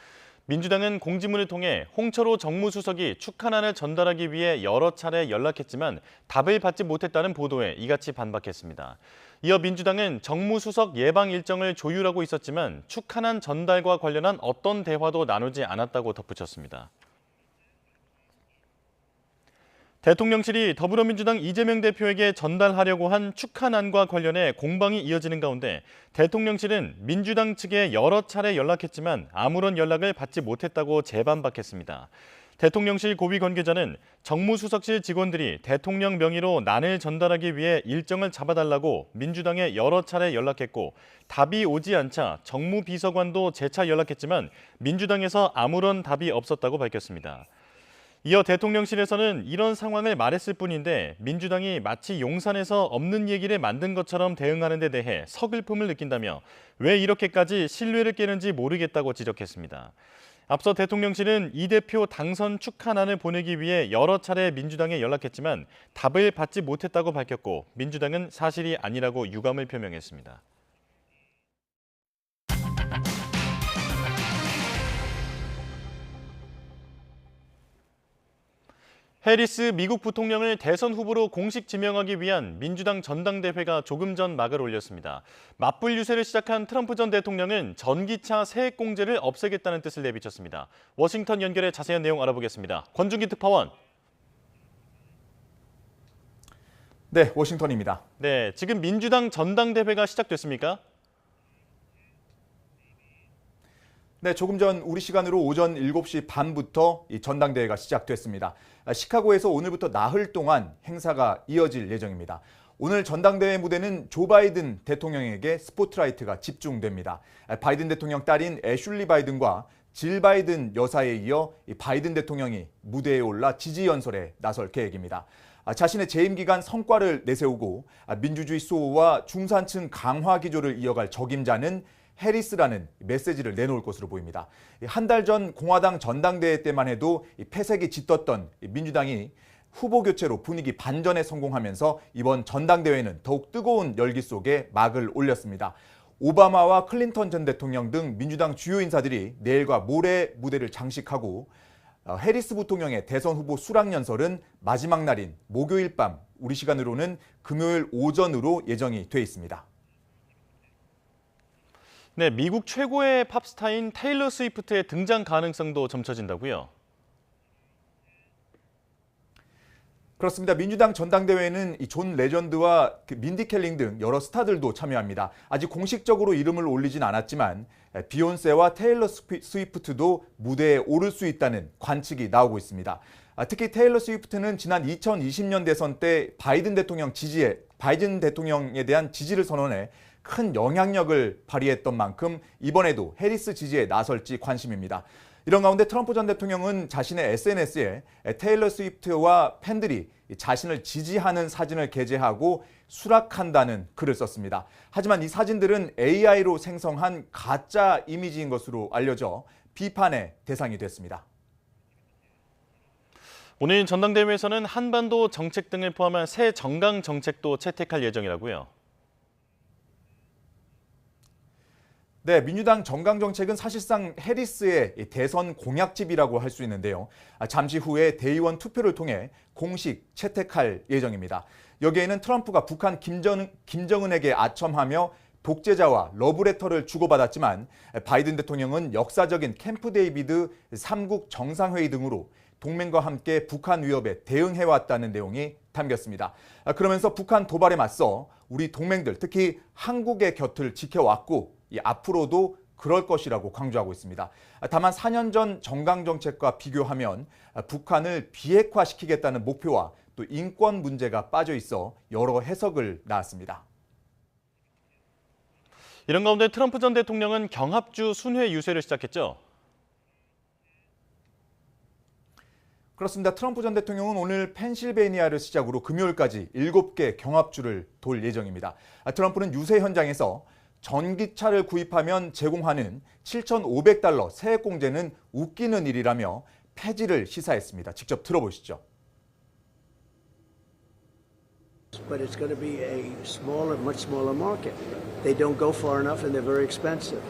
민주당은 공지문을 통해 홍철호 정무수석이 축하난을 전달하기 위해 여러 차례 연락했지만 답을 받지 못했다는 보도에 이같이 반박했습니다. 이어 민주당은 정무수석 예방 일정을 조율하고 있었지만 축하난 전달과 관련한 어떤 대화도 나누지 않았다고 덧붙였습니다. 대통령실이 더불어민주당 이재명 대표에게 전달하려고 한 축하난과 관련해 공방이 이어지는 가운데 대통령실은 민주당 측에 여러 차례 연락했지만 아무런 연락을 받지 못했다고 재반박했습니다. 대통령실 고위 관계자는 정무수석실 직원들이 대통령 명의로 난을 전달하기 위해 일정을 잡아달라고 민주당에 여러 차례 연락했고 답이 오지 않자 정무비서관도 재차 연락했지만 민주당에서 아무런 답이 없었다고 밝혔습니다. 이어 대통령실에서는 이런 상황을 말했을 뿐인데 민주당이 마치 용산에서 없는 얘기를 만든 것처럼 대응하는 데 대해 서글픔을 느낀다며 왜 이렇게까지 신뢰를 깨는지 모르겠다고 지적했습니다. 앞서 대통령실은 이 대표 당선 축하난을 보내기 위해 여러 차례 민주당에 연락했지만 답을 받지 못했다고 밝혔고 민주당은 사실이 아니라고 유감을 표명했습니다. 해리스 미국 부통령을 대선 후보로 공식 지명하기 위한 민주당 전당대회가 조금 전 막을 올렸습니다. 맞불 유세를 시작한 트럼프 전 대통령은 전기차 세액공제를 없애겠다는 뜻을 내비쳤습니다. 워싱턴 연결해 자세한 내용 알아보겠습니다. 권준기 특파원. 네, 워싱턴입니다. 네, 지금 민주당 전당대회가 시작됐습니까? 네, 조금 전 우리 시간으로 오전 7시 반부터 이 전당대회가 시작됐습니다. 시카고에서 오늘부터 나흘 동안 행사가 이어질 예정입니다. 오늘 전당대회 무대는 조 바이든 대통령에게 스포트라이트가 집중됩니다. 바이든 대통령 딸인 애슐리 바이든과 질 바이든 여사에 이어 바이든 대통령이 무대에 올라 지지 연설에 나설 계획입니다. 자신의 재임 기간 성과를 내세우고 민주주의 수호와 중산층 강화 기조를 이어갈 적임자는 해리스라는 메시지를 내놓을 것으로 보입니다. 한 달 전 공화당 전당대회 때만 해도 패색이 짙었던 민주당이 후보 교체로 분위기 반전에 성공하면서 이번 전당대회는 더욱 뜨거운 열기 속에 막을 올렸습니다. 오바마와 클린턴 전 대통령 등 민주당 주요 인사들이 내일과 모레 무대를 장식하고 해리스 부통령의 대선 후보 수락연설은 마지막 날인 목요일 밤 우리 시간으로는 금요일 오전으로 예정이 돼 있습니다. 네, 미국 최고의 팝스타인 테일러 스위프트의 등장 가능성도 점쳐진다고요? 그렇습니다. 민주당 전당대회에는 존 레전드와 민디 켈링 등 여러 스타들도 참여합니다. 아직 공식적으로 이름을 올리진 않았지만 비욘세와 테일러 스위프트도 무대에 오를 수 있다는 관측이 나오고 있습니다. 특히 테일러 스위프트는 지난 2020년 대선 때 바이든 대통령에 대한 지지를 선언해 큰 영향력을 발휘했던 만큼 이번에도 해리스 지지에 나설지 관심입니다. 이런 가운데 트럼프 전 대통령은 자신의 SNS에 테일러 스위프트와 팬들이 자신을 지지하는 사진을 게재하고 수락한다는 글을 썼습니다. 하지만 이 사진들은 AI로 생성한 가짜 이미지인 것으로 알려져 비판의 대상이 됐습니다. 오늘 전당대회에서는 한반도 정책 등을 포함한 새 정강 정책도 채택할 예정이라고요? 네, 민주당 정강 정책은 사실상 해리스의 대선 공약집이라고 할 수 있는데요. 잠시 후에 대의원 투표를 통해 공식 채택할 예정입니다. 여기에는 트럼프가 북한 김정은에게 아첨하며 독재자와 러브레터를 주고받았지만 바이든 대통령은 역사적인 캠프 데이비드 3국 정상회의 등으로 동맹과 함께 북한 위협에 대응해왔다는 내용이 담겼습니다. 그러면서 북한 도발에 맞서 우리 동맹들, 특히 한국의 곁을 지켜왔고 앞으로도 그럴 것이라고 강조하고 있습니다. 다만 4년 전 정강 정책과 비교하면 북한을 비핵화시키겠다는 목표와 또 인권 문제가 빠져 있어 여러 해석을 낳았습니다. 이런 가운데 트럼프 전 대통령은 경합주 순회 유세를 시작했죠. 그렇습니다. 트럼프 전 대통령은 오늘 펜실베이니아를 시작으로 금요일까지 7개 경합주를 돌 예정입니다. 트럼프는 유세 현장에서 전기차를 구입하면 제공하는 $7,500 세액공제는 웃기는 일이라며 폐지를 시사했습니다. 직접 들어보시죠. But it's going to be a smaller, much smaller market. They don't go far enough and they're very expensive.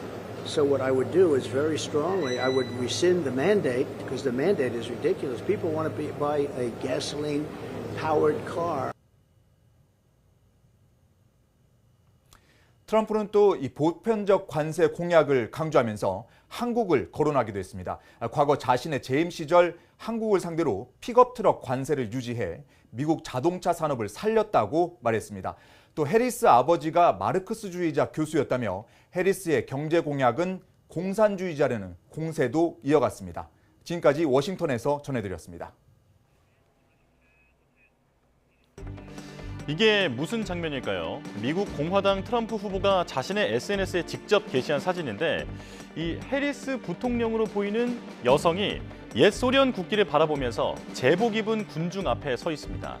So what I would do is very strongly, I would rescind the mandate because the mandate is ridiculous. People want to buy a gasoline-powered car. 트럼프는 또 이 보편적 관세 공약을 강조하면서 한국을 거론하기도 했습니다. 과거 자신의 재임 시절 한국을 상대로 픽업 트럭 관세를 유지해 미국 자동차 산업을 살렸다고 말했습니다. 또 해리스 아버지가 마르크스주의자 교수였다며 해리스의 경제 공약은 공산주의자라는 공세도 이어갔습니다. 지금까지 워싱턴에서 전해드렸습니다. 이게 무슨 장면일까요? 미국 공화당 트럼프 후보가 자신의 SNS에 직접 게시한 사진인데 이 해리스 부통령으로 보이는 여성이 옛 소련 국기를 바라보면서 제복 입은 군중 앞에 서 있습니다.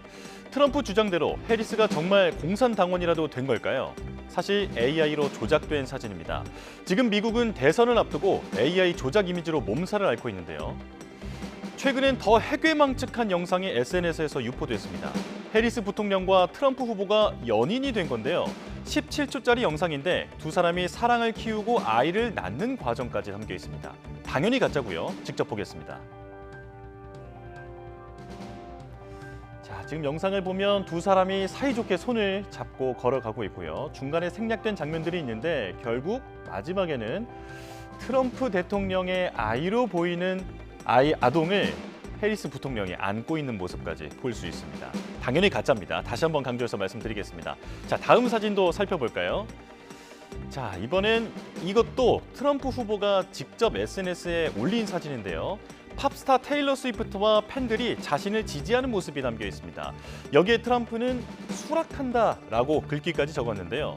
트럼프 주장대로 해리스가 정말 공산당원이라도 된 걸까요? 사실 AI로 조작된 사진입니다. 지금 미국은 대선을 앞두고 AI 조작 이미지로 몸살을 앓고 있는데요. 최근엔 더 해괴망측한 영상이 SNS에서 유포됐습니다. 해리스 부통령과 트럼프 후보가 연인이 된 건데요. 17초짜리 영상인데 두 사람이 사랑을 키우고 아이를 낳는 과정까지 담겨 있습니다. 당연히 가짜고요. 직접 보겠습니다. 자, 지금 영상을 보면 두 사람이 사이좋게 손을 잡고 걸어가고 있고요. 중간에 생략된 장면들이 있는데 결국 마지막에는 트럼프 대통령의 아이로 보이는 아동을 해리스 부통령이 안고 있는 모습까지 볼 수 있습니다. 당연히 가짜입니다. 다시 한번 강조해서 말씀드리겠습니다. 자, 다음 사진도 살펴볼까요? 자, 이번엔 이것도 트럼프 후보가 직접 SNS에 올린 사진인데요. 팝스타 테일러 스위프트와 팬들이 자신을 지지하는 모습이 담겨 있습니다. 여기에 트럼프는 수락한다라고 글귀까지 적었는데요.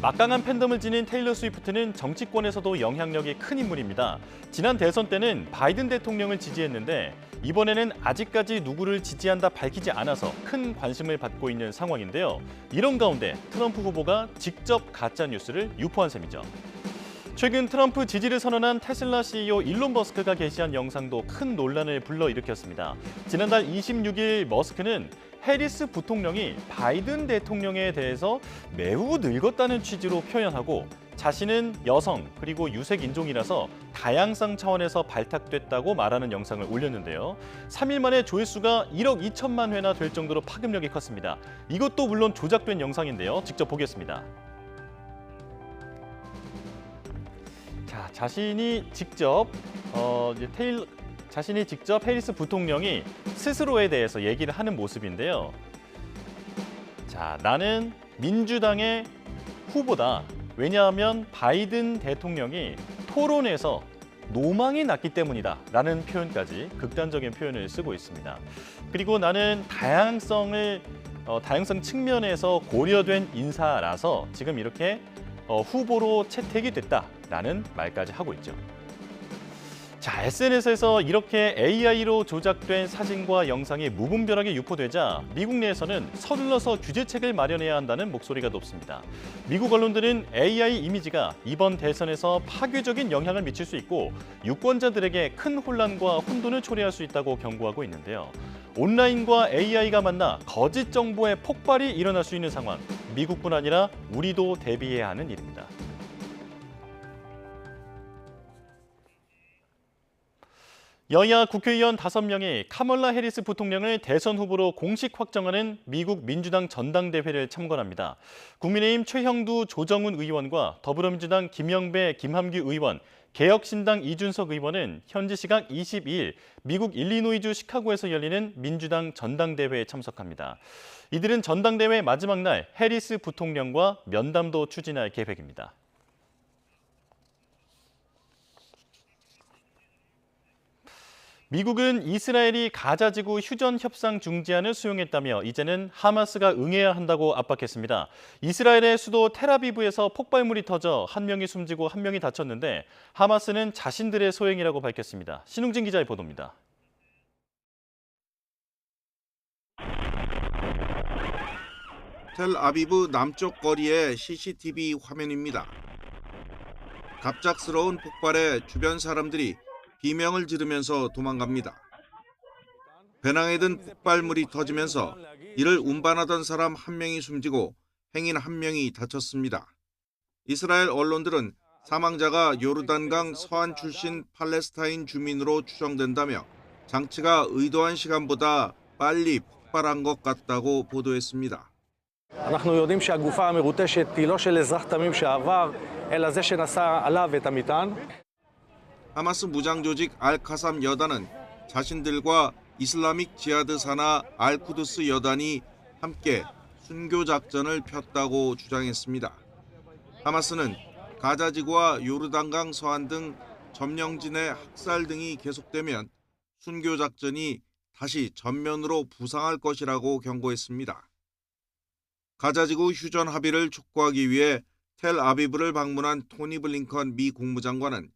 막강한 팬덤을 지닌 테일러 스위프트는 정치권에서도 영향력이 큰 인물입니다. 지난 대선 때는 바이든 대통령을 지지했는데 이번에는 아직까지 누구를 지지한다 밝히지 않아서 큰 관심을 받고 있는 상황인데요. 이런 가운데 트럼프 후보가 직접 가짜 뉴스를 유포한 셈이죠. 최근 트럼프 지지를 선언한 테슬라 CEO 일론 머스크가 게시한 영상도 큰 논란을 불러일으켰습니다. 지난달 26일 머스크는 해리스 부통령이 바이든 대통령에 대해서 매우 늙었다는 취지로 표현하고 자신은 여성 그리고 유색 인종이라서 다양성 차원에서 발탁됐다고 말하는 영상을 올렸는데요. 3일 만에 조회수가 1억 2천만 회나 될 정도로 파급력이 컸습니다. 이것도 물론 조작된 영상인데요. 직접 보겠습니다. 자, 자신이 직접 해리스 부통령이 스스로에 대해서 얘기를 하는 모습인데요. 자, 나는 민주당의 후보다. 왜냐하면 바이든 대통령이 토론에서 노망이 났기 때문이다 라는 표현까지 극단적인 표현을 쓰고 있습니다. 그리고 나는 다양성 측면에서 고려된 인사라서 지금 이렇게 후보로 채택이 됐다라는 말까지 하고 있죠. 자, SNS에서 이렇게 AI로 조작된 사진과 영상이 무분별하게 유포되자 미국 내에서는 서둘러서 규제책을 마련해야 한다는 목소리가 높습니다. 미국 언론들은 AI 이미지가 이번 대선에서 파괴적인 영향을 미칠 수 있고 유권자들에게 큰 혼란과 혼돈을 초래할 수 있다고 경고하고 있는데요. 온라인과 AI가 만나 거짓 정보의 폭발이 일어날 수 있는 상황, 미국뿐 아니라 우리도 대비해야 하는 일입니다. 여야 국회의원 5명이 카멀라 해리스 부통령을 대선 후보로 공식 확정하는 미국 민주당 전당대회를 참관합니다. 국민의힘 최형두 조정훈 의원과 더불어민주당 김영배 김함규 의원, 개혁신당 이준석 의원은 현지 시각 22일 미국 일리노이주 시카고에서 열리는 민주당 전당대회에 참석합니다. 이들은 전당대회 마지막 날 해리스 부통령과 면담도 추진할 계획입니다. 미국은 이스라엘이 가자지구 휴전 협상 중지안을 수용했다며 이제는 하마스가 응해야 한다고 압박했습니다. 이스라엘의 수도 텔아비브에서 폭발물이 터져 1명이 숨지고 1명이 다쳤는데 하마스는 자신들의 소행이라고 밝혔습니다. 신웅진 기자의 보도입니다. 텔아비브 남쪽 거리의 CCTV 화면입니다. 갑작스러운 폭발에 주변 사람들이 비명을 지르면서 도망갑니다. 배낭에 든 폭발물이 터지면서 이를 운반하던 사람 1명이 숨지고 행인 1명이 다쳤습니다. 이스라엘 언론들은 사망자가 요르단강 서안 출신 팔레스타인 주민으로 추정된다며 장치가 의도한 시간보다 빨리 폭발한 것 같다고 보도했습니다. אנחנו יודעים שהגופה המרוטשת היא לא של אזרח תמים שעבר, אלא זה שנסע עליו את המטען. 하마스 무장 조직 알카삼 여단은 자신들과 이슬라믹 지하드 산하 알쿠드스 여단이 함께 순교 작전을 폈다고 주장했습니다. 하마스는 가자지구와 요르단강 서안 등 점령진의 학살 등이 계속되면 순교 작전이 다시 전면으로 부상할 것이라고 경고했습니다. 가자지구 휴전 합의를 촉구하기 위해 텔아비브를 방문한 토니 블링컨 미 국무장관은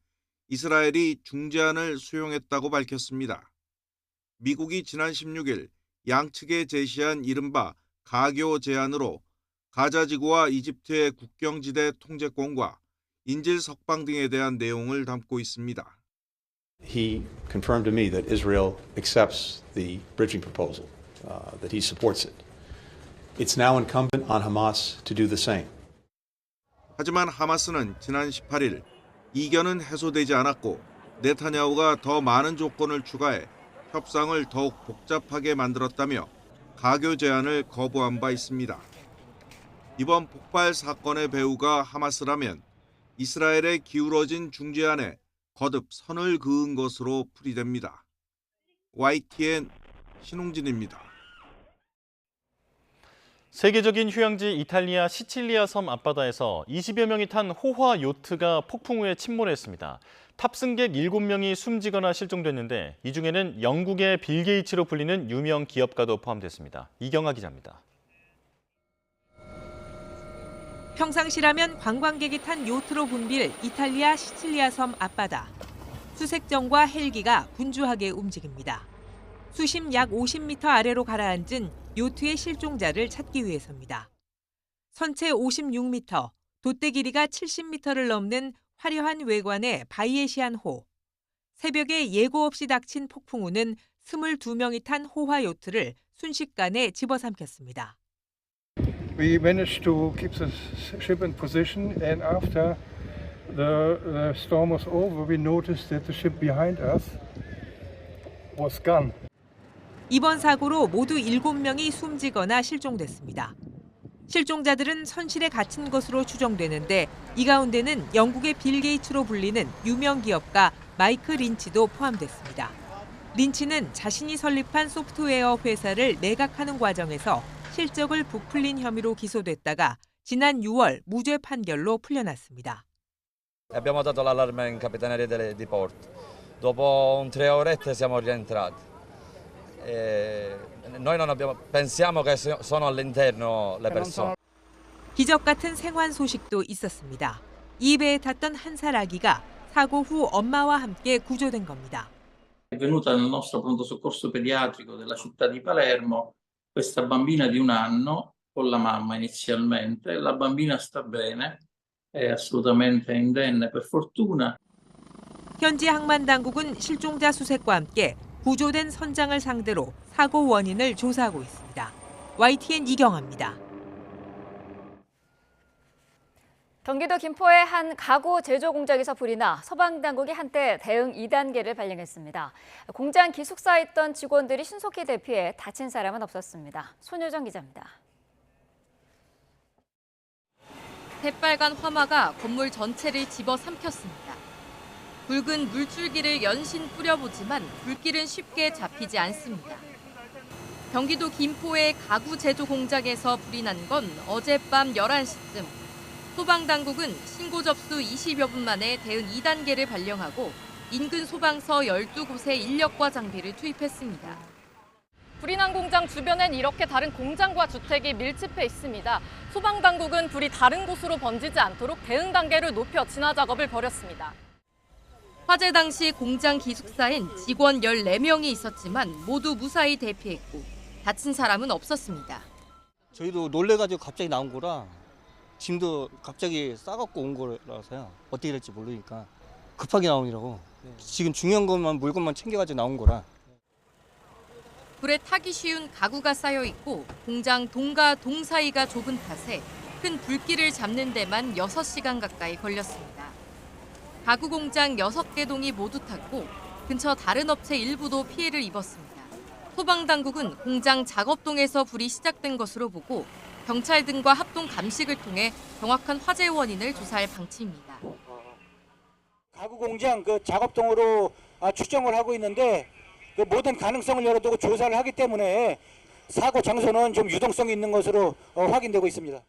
이스라엘이 중재안을 수용했다고 밝혔습니다. 미국이 지난 16일 양측에 제시한 이른바 가교 제안으로 가자지구와 이집트의 국경지대 통제권과 인질 석방 등에 대한 내용을 담고 있습니다. He confirmed to me that Israel accepts the bridging proposal, that he supports it. It's now incumbent on Hamas to do the same. 하지만 하마스는 지난 18일 이견은 해소되지 않았고 네타냐후가 더 많은 조건을 추가해 협상을 더욱 복잡하게 만들었다며 가교 제안을 거부한 바 있습니다. 이번 폭발 사건의 배후가 하마스라면 이스라엘의 기울어진 중재안에 거듭 선을 그은 것으로 풀이됩니다. YTN 신홍진입니다. 세계적인 휴양지 이탈리아 시칠리아 섬 앞바다에서 20여 명이 탄 호화 요트가 폭풍 후에 침몰했습니다. 탑승객 7명이 숨지거나 실종됐는데 이 중에는 영국의 빌 게이츠로 불리는 유명 기업가도 포함됐습니다. 이경아 기자입니다. 평상시라면 관광객이 탄 요트로 붐빌 이탈리아 시칠리아 섬 앞바다. 수색정과 헬기가 분주하게 움직입니다. 수심 약 50m 아래로 가라앉은 요트의 실종자를 찾기 위해서입니다. 선체 56m, 돛대 길이가 70m를 넘는 화려한 외관의 바이에시안호. 새벽에 예고 없이 닥친 폭풍우는 22명이 탄 호화 요트를 순식간에 집어삼켰습니다. We managed to keep the ship in position, and after the storm was over, we noticed that the ship behind us was gone. 이번 사고로 모두 7명이 숨지거나 실종됐습니다. 실종자들은 선실에 갇힌 것으로 추정되는데 이 가운데는 영국의 빌 게이츠로 불리는 유명 기업가 마이크 린치도 포함됐습니다. 린치는 자신이 설립한 소프트웨어 회사를 매각하는 과정에서 실적을 부풀린 혐의로 기소됐다가 지난 6월 무죄 판결로 풀려났습니다. Abbiamo dato l'allarme in capitaneria di porto. Dopo 3 orette siamo rientrati. Noi non abbiamo pensiamo che sono all'interno le persone. 기적 같은 생還소식도 있었습니다. 이 배에 탔던 한 살 아기가 사고 후 엄마와 함께 구조된 겁니다. È venuta nel nostro pronto soccorso pediatrico della città di Palermo questa bambina di 1 anno con la mamma inizialmente. La bambina sta bene, è assolutamente indenne per fortuna. 현지 항만 당국은 실종자 수색과 함께 구조된 선장을 상대로 사고 원인을 조사하고 있습니다. YTN 이경아입니다. 경기도 김포의 한 가구 제조 공장에서 불이 나 소방당국이 한때 대응 2단계를 발령했습니다. 공장 기숙사에 있던 직원들이 신속히 대피해 다친 사람은 없었습니다. 손효정 기자입니다. 새빨간 화마가 건물 전체를 집어삼켰습니다. 붉은 물줄기를 연신 뿌려보지만 불길은 쉽게 잡히지 않습니다. 경기도 김포의 가구 제조 공장에서 불이 난 건 어젯밤 11시쯤. 소방당국은 신고 접수 20여 분 만에 대응 2단계를 발령하고 인근 소방서 12곳에 인력과 장비를 투입했습니다. 불이 난 공장 주변엔 이렇게 다른 공장과 주택이 밀집해 있습니다. 소방당국은 불이 다른 곳으로 번지지 않도록 대응 단계를 높여 진화 작업을 벌였습니다. 화재 당시 공장 기숙사엔 직원 14명이 있었지만 모두 무사히 대피했고 다친 사람은 없었습니다. 저희도 놀래가지고 갑자기 나온 거라 짐도 갑자기 싸갖고 온 거라서요. 어떻게 될지 모르니까 급하게 나오느라고. 지금 중요한 것만 물건만 챙겨가지고 나온 거라. 불에 타기 쉬운 가구가 쌓여 있고 공장 동과 동 사이가 좁은 탓에 큰 불길을 잡는 데만 6시간 가까이 걸렸습니다. 가구 공장 6개 동이 모두 탔고 근처 다른 업체 일부도 피해를 입었습니다. 소방당국은 공장 작업동에서 불이 시작된 것으로 보고 경찰 등과 합동 감식을 통해 정확한 화재 원인을 조사할 방침입니다. 가구 공장 그 작업동으로 추정을 하고 있는데 그 모든 가능성을 열어두고 조사를 하기 때문에 사고 장소는 좀 유동성이 있는 것으로 확인되고 있습니다.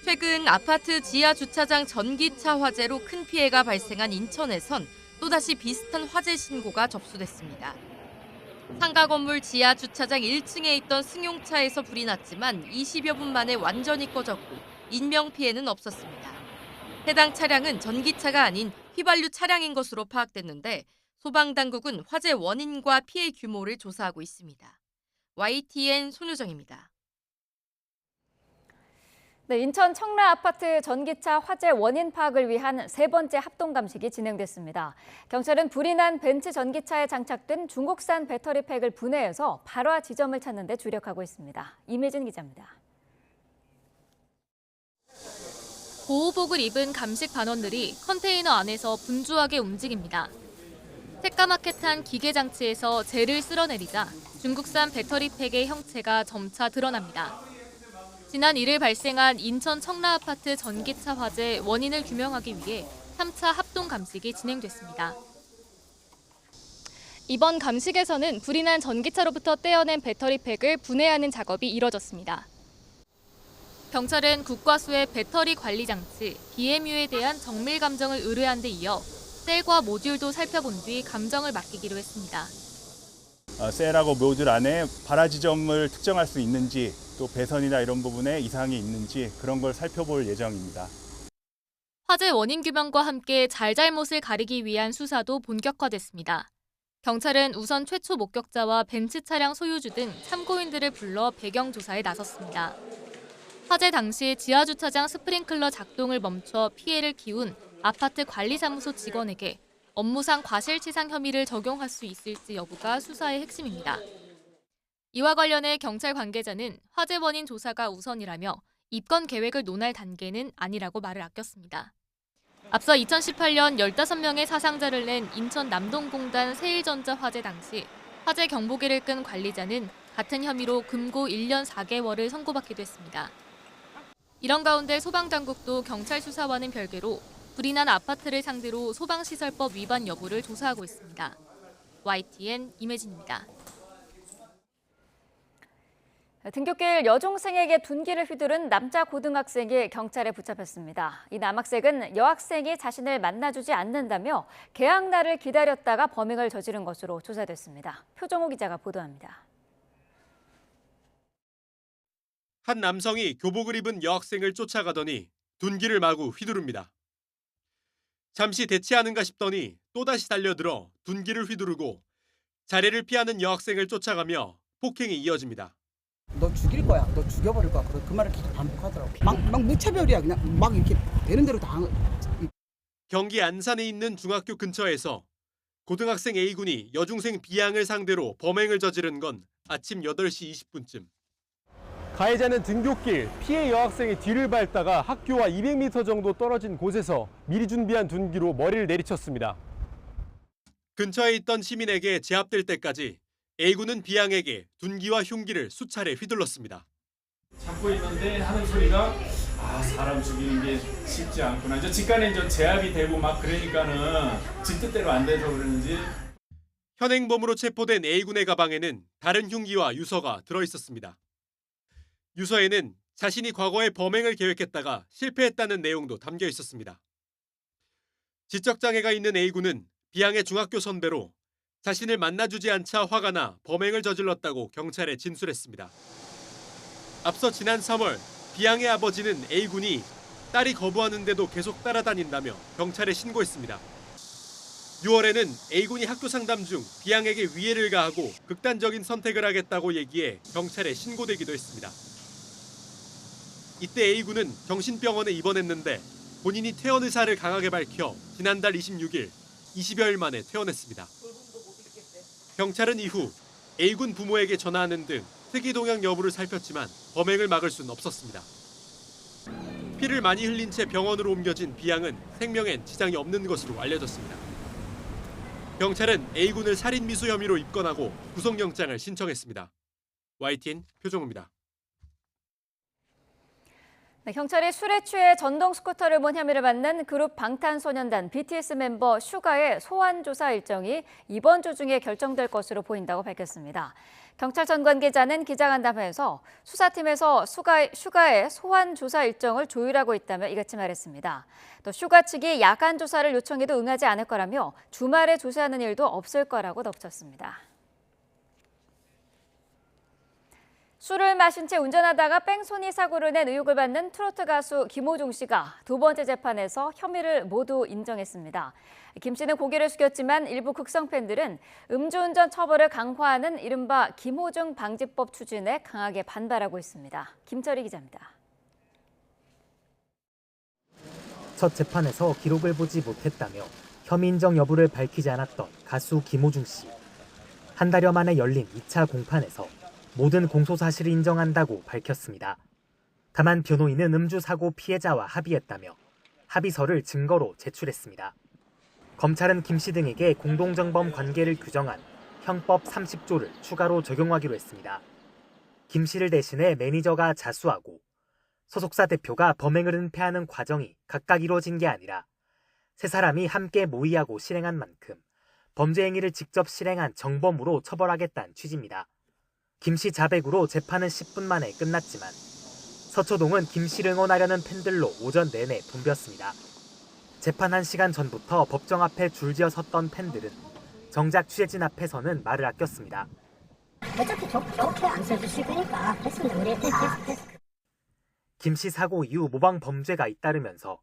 최근 아파트 지하 주차장 전기차 화재로 큰 피해가 발생한 인천에선 또다시 비슷한 화재 신고가 접수됐습니다. 상가 건물 지하 주차장 1층에 있던 승용차에서 불이 났지만 20여 분 만에 완전히 꺼졌고 인명 피해는 없었습니다. 해당 차량은 전기차가 아닌 휘발유 차량인 것으로 파악됐는데 소방당국은 화재 원인과 피해 규모를 조사하고 있습니다. YTN 손유정입니다. 네, 인천 청라 아파트 전기차 화재 원인 파악을 위한 3번째 합동 감식이 진행됐습니다. 경찰은 불이 난 벤츠 전기차에 장착된 중국산 배터리 팩을 분해해서 발화 지점을 찾는 데 주력하고 있습니다. 임혜진 기자입니다. 보호복을 입은 감식 반원들이 컨테이너 안에서 분주하게 움직입니다. 새까맣게탄 기계 장치에서 젤을 쓸어내리자 중국산 배터리 팩의 형체가 점차 드러납니다. 지난 1일 발생한 인천 청라 아파트 전기차 화재 원인을 규명하기 위해 3차 합동 감식이 진행됐습니다. 이번 감식에서는 불이 난 전기차로부터 떼어낸 배터리 팩을 분해하는 작업이 이뤄졌습니다. 경찰은 국과수의 배터리 관리 장치 BMU에 대한 정밀 감정을 의뢰한 데 이어 셀과 모듈도 살펴본 뒤 감정을 맡기기로 했습니다. 셀하고 모듈 안에 발화 지점을 특정할 수 있는지 또 배선이나 이런 부분에 이상이 있는지 그런 걸 살펴볼 예정입니다. 화재 원인 규명과 함께 잘잘못을 가리기 위한 수사도 본격화됐습니다. 경찰은 우선 최초 목격자와 벤츠 차량 소유주 등 참고인들을 불러 배경 조사에 나섰습니다. 화재 당시 지하주차장 스프링클러 작동을 멈춰 피해를 키운 아파트 관리사무소 직원에게 업무상 과실치상 혐의를 적용할 수 있을지 여부가 수사의 핵심입니다. 이와 관련해 경찰 관계자는 화재 원인 조사가 우선이라며 입건 계획을 논할 단계는 아니라고 말을 아꼈습니다. 앞서 2018년 15명의 사상자를 낸 인천 남동공단 세일전자 화재 당시 화재 경보기를 끈 관리자는 같은 혐의로 금고 1년 4개월을 선고받기도 했습니다. 이런 가운데 소방당국도 경찰 수사와는 별개로 불이 난 아파트를 상대로 소방시설법 위반 여부를 조사하고 있습니다. YTN 임혜진입니다. 등굣길 여중생에게 둔기를 휘두른 남자 고등학생이 경찰에 붙잡혔습니다. 이 남학생은 여학생이 자신을 만나주지 않는다며 개학날을 기다렸다가 범행을 저지른 것으로 조사됐습니다. 표정호 기자가 보도합니다. 한 남성이 교복을 입은 여학생을 쫓아가더니 둔기를 마구 휘두릅니다. 잠시 대치하는가 싶더니 또다시 달려들어 둔기를 휘두르고 자리를 피하는 여학생을 쫓아가며 폭행이 이어집니다. 너 죽일 거야. 너 죽여버릴 거야. 그 말을 계속 반복하더라고. 막 무차별이야. 그냥 막 이렇게 되는 대로 다. 경기 안산에 있는 중학교 근처에서 고등학생 A군이 여중생 B양을 상대로 범행을 저지른 건 아침 8시 20분쯤. 가해자는 등굣길 피해 여학생이 뒤를 밟다가 학교와 200m 정도 떨어진 곳에서 미리 준비한 둔기로 머리를 내리쳤습니다. 근처에 있던 시민에게 제압될 때까지 A군은 B양에게 둔기와 흉기를 수차례 휘둘렀습니다. 잡고 있는데 하는 소리가 사람 죽이는 게 쉽지 않구나. 직간에 제압이 되고 막 그러니까는 지 뜻대로 안 돼서 그러는지. 현행범으로 체포된 A군의 가방에는 다른 흉기와 유서가 들어있었습니다. 유서에는 자신이 과거에 범행을 계획했다가 실패했다는 내용도 담겨 있었습니다. 지적장애가 있는 A군은 B양의 중학교 선배로 자신을 만나주지 않자 화가 나 범행을 저질렀다고 경찰에 진술했습니다. 앞서 지난 3월 B양의 아버지는 A군이 딸이 거부하는데도 계속 따라다닌다며 경찰에 신고했습니다. 6월에는 A군이 학교 상담 중 B양에게 위해를 가하고 극단적인 선택을 하겠다고 얘기해 경찰에 신고되기도 했습니다. 이때 A군은 경신병원에 입원했는데 본인이 퇴원 의사를 강하게 밝혀 지난달 26일 20여일 만에 퇴원했습니다. 경찰은 이후 A군 부모에게 전화하는 등 특이 동향 여부를 살폈지만 범행을 막을 수는 없었습니다. 피를 많이 흘린 채 병원으로 옮겨진 B양은 생명엔 지장이 없는 것으로 알려졌습니다. 경찰은 A군을 살인 미수 혐의로 입건하고 구속영장을 신청했습니다. YTN 표정우입니다. 네, 경찰이 술에 취해 전동 스쿠터를 몬 혐의를 받는 그룹 방탄소년단 BTS 멤버 슈가의 소환 조사 일정이 이번 주 중에 결정될 것으로 보인다고 밝혔습니다. 경찰 전 관계자는 기자간담회에서 수사팀에서 슈가의 소환 조사 일정을 조율하고 있다며 이같이 말했습니다. 또 슈가 측이 야간 조사를 요청해도 응하지 않을 거라며 주말에 조사하는 일도 없을 거라고 덧붙였습니다. 술을 마신 채 운전하다가 뺑소니 사고를 낸 의혹을 받는 트로트 가수 김호중 씨가 두 번째 재판에서 혐의를 모두 인정했습니다. 김 씨는 고개를 숙였지만 일부 극성 팬들은 음주운전 처벌을 강화하는 이른바 김호중 방지법 추진에 강하게 반발하고 있습니다. 김철희 기자입니다. 첫 재판에서 기록을 보지 못했다며 혐의 인정 여부를 밝히지 않았던 가수 김호중 씨. 한 달여 만에 열린 2차 공판에서 모든 공소 사실을 인정한다고 밝혔습니다. 다만 변호인은 음주 사고 피해자와 합의했다며 합의서를 증거로 제출했습니다. 검찰은 김 씨 등에게 공동정범 관계를 규정한 형법 30조를 추가로 적용하기로 했습니다. 김 씨를 대신해 매니저가 자수하고 소속사 대표가 범행을 은폐하는 과정이 각각 이루어진 게 아니라 세 사람이 함께 모의하고 실행한 만큼 범죄 행위를 직접 실행한 정범으로 처벌하겠다는 취지입니다. 김 씨 자백으로 재판은 10분 만에 끝났지만 서초동은 김 씨를 응원하려는 팬들로 오전 내내 붐볐습니다. 재판 1시간 전부터 법정 앞에 줄지어 섰던 팬들은 정작 취재진 앞에서는 말을 아꼈습니다. 어차피 좋게 안 써주실 거니까 했습니다. 우리 김 씨 사고 이후 모방 범죄가 잇따르면서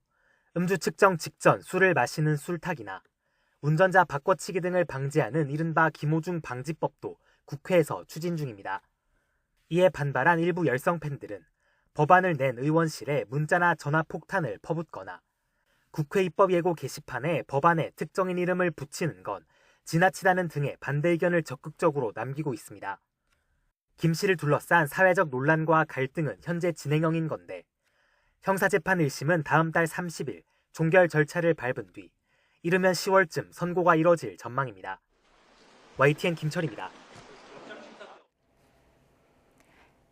음주 측정 직전 술을 마시는 술탁이나 운전자 바꿔치기 등을 방지하는 이른바 김호중 방지법도 국회에서 추진 중입니다. 이에 반발한 일부 열성 팬들은 법안을 낸 의원실에 문자나 전화 폭탄을 퍼붓거나 국회 입법예고 게시판에 법안에 특정인 이름을 붙이는 건 지나치다는 등의 반대 의견을 적극적으로 남기고 있습니다. 김 씨를 둘러싼 사회적 논란과 갈등은 현재 진행형인 건데 형사재판 1심은 다음 달 30일 종결 절차를 밟은 뒤 이르면 10월쯤 선고가 이뤄질 전망입니다. YTN 김철입니다.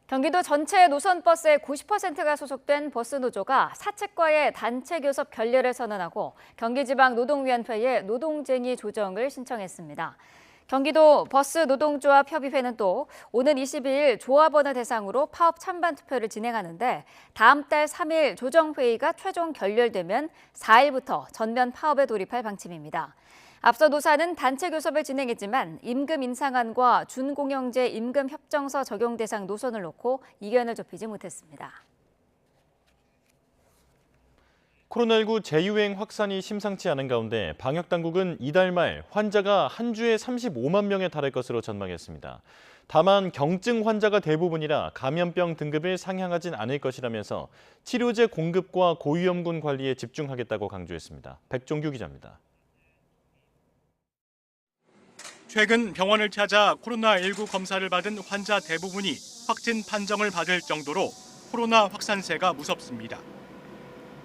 경기도 전체 노선버스의 90%가 소속된 버스노조가 사측과의 단체 교섭 결렬을 선언하고 경기지방노동위원회에 노동쟁의 조정을 신청했습니다. 경기도 버스노동조합협의회는 또 오는 22일 조합원을 대상으로 파업 찬반 투표를 진행하는데 다음 달 3일 조정회의가 최종 결렬되면 4일부터 전면 파업에 돌입할 방침입니다. 앞서 노사는 단체 교섭을 진행했지만 임금 인상안과 준공영제 임금 협정서 적용 대상 노선을 놓고 이견을 좁히지 못했습니다. 코로나19 재유행 확산이 심상치 않은 가운데 방역당국은 이달 말 환자가 한 주에 35만 명에 달할 것으로 전망했습니다. 다만 경증 환자가 대부분이라 감염병 등급을 상향하진 않을 것이라면서 치료제 공급과 고위험군 관리에 집중하겠다고 강조했습니다. 백종규 기자입니다. 최근 병원을 찾아 코로나19 검사를 받은 환자 대부분이 확진 판정을 받을 정도로 코로나 확산세가 무섭습니다.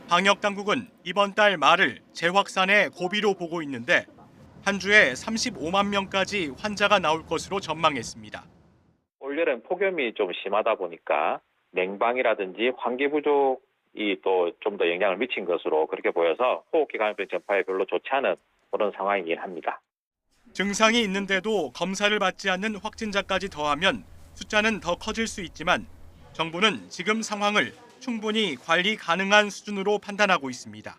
방역당국은 이번 달 말을 재확산의 고비로 보고 있는데 한 주에 35만 명까지 환자가 나올 것으로 전망했습니다. 올여름 폭염이 좀 심하다 보니까 냉방이라든지 환기 부족이 또 좀 더 영향을 미친 것으로 그렇게 보여서 호흡기 감염병 전파에 별로 좋지 않은 그런 상황이긴 합니다. 증상이 있는데도 검사를 받지 않는 확진자까지 더하면 숫자는 더 커질 수 있지만 정부는 지금 상황을 충분히 관리 가능한 수준으로 판단하고 있습니다.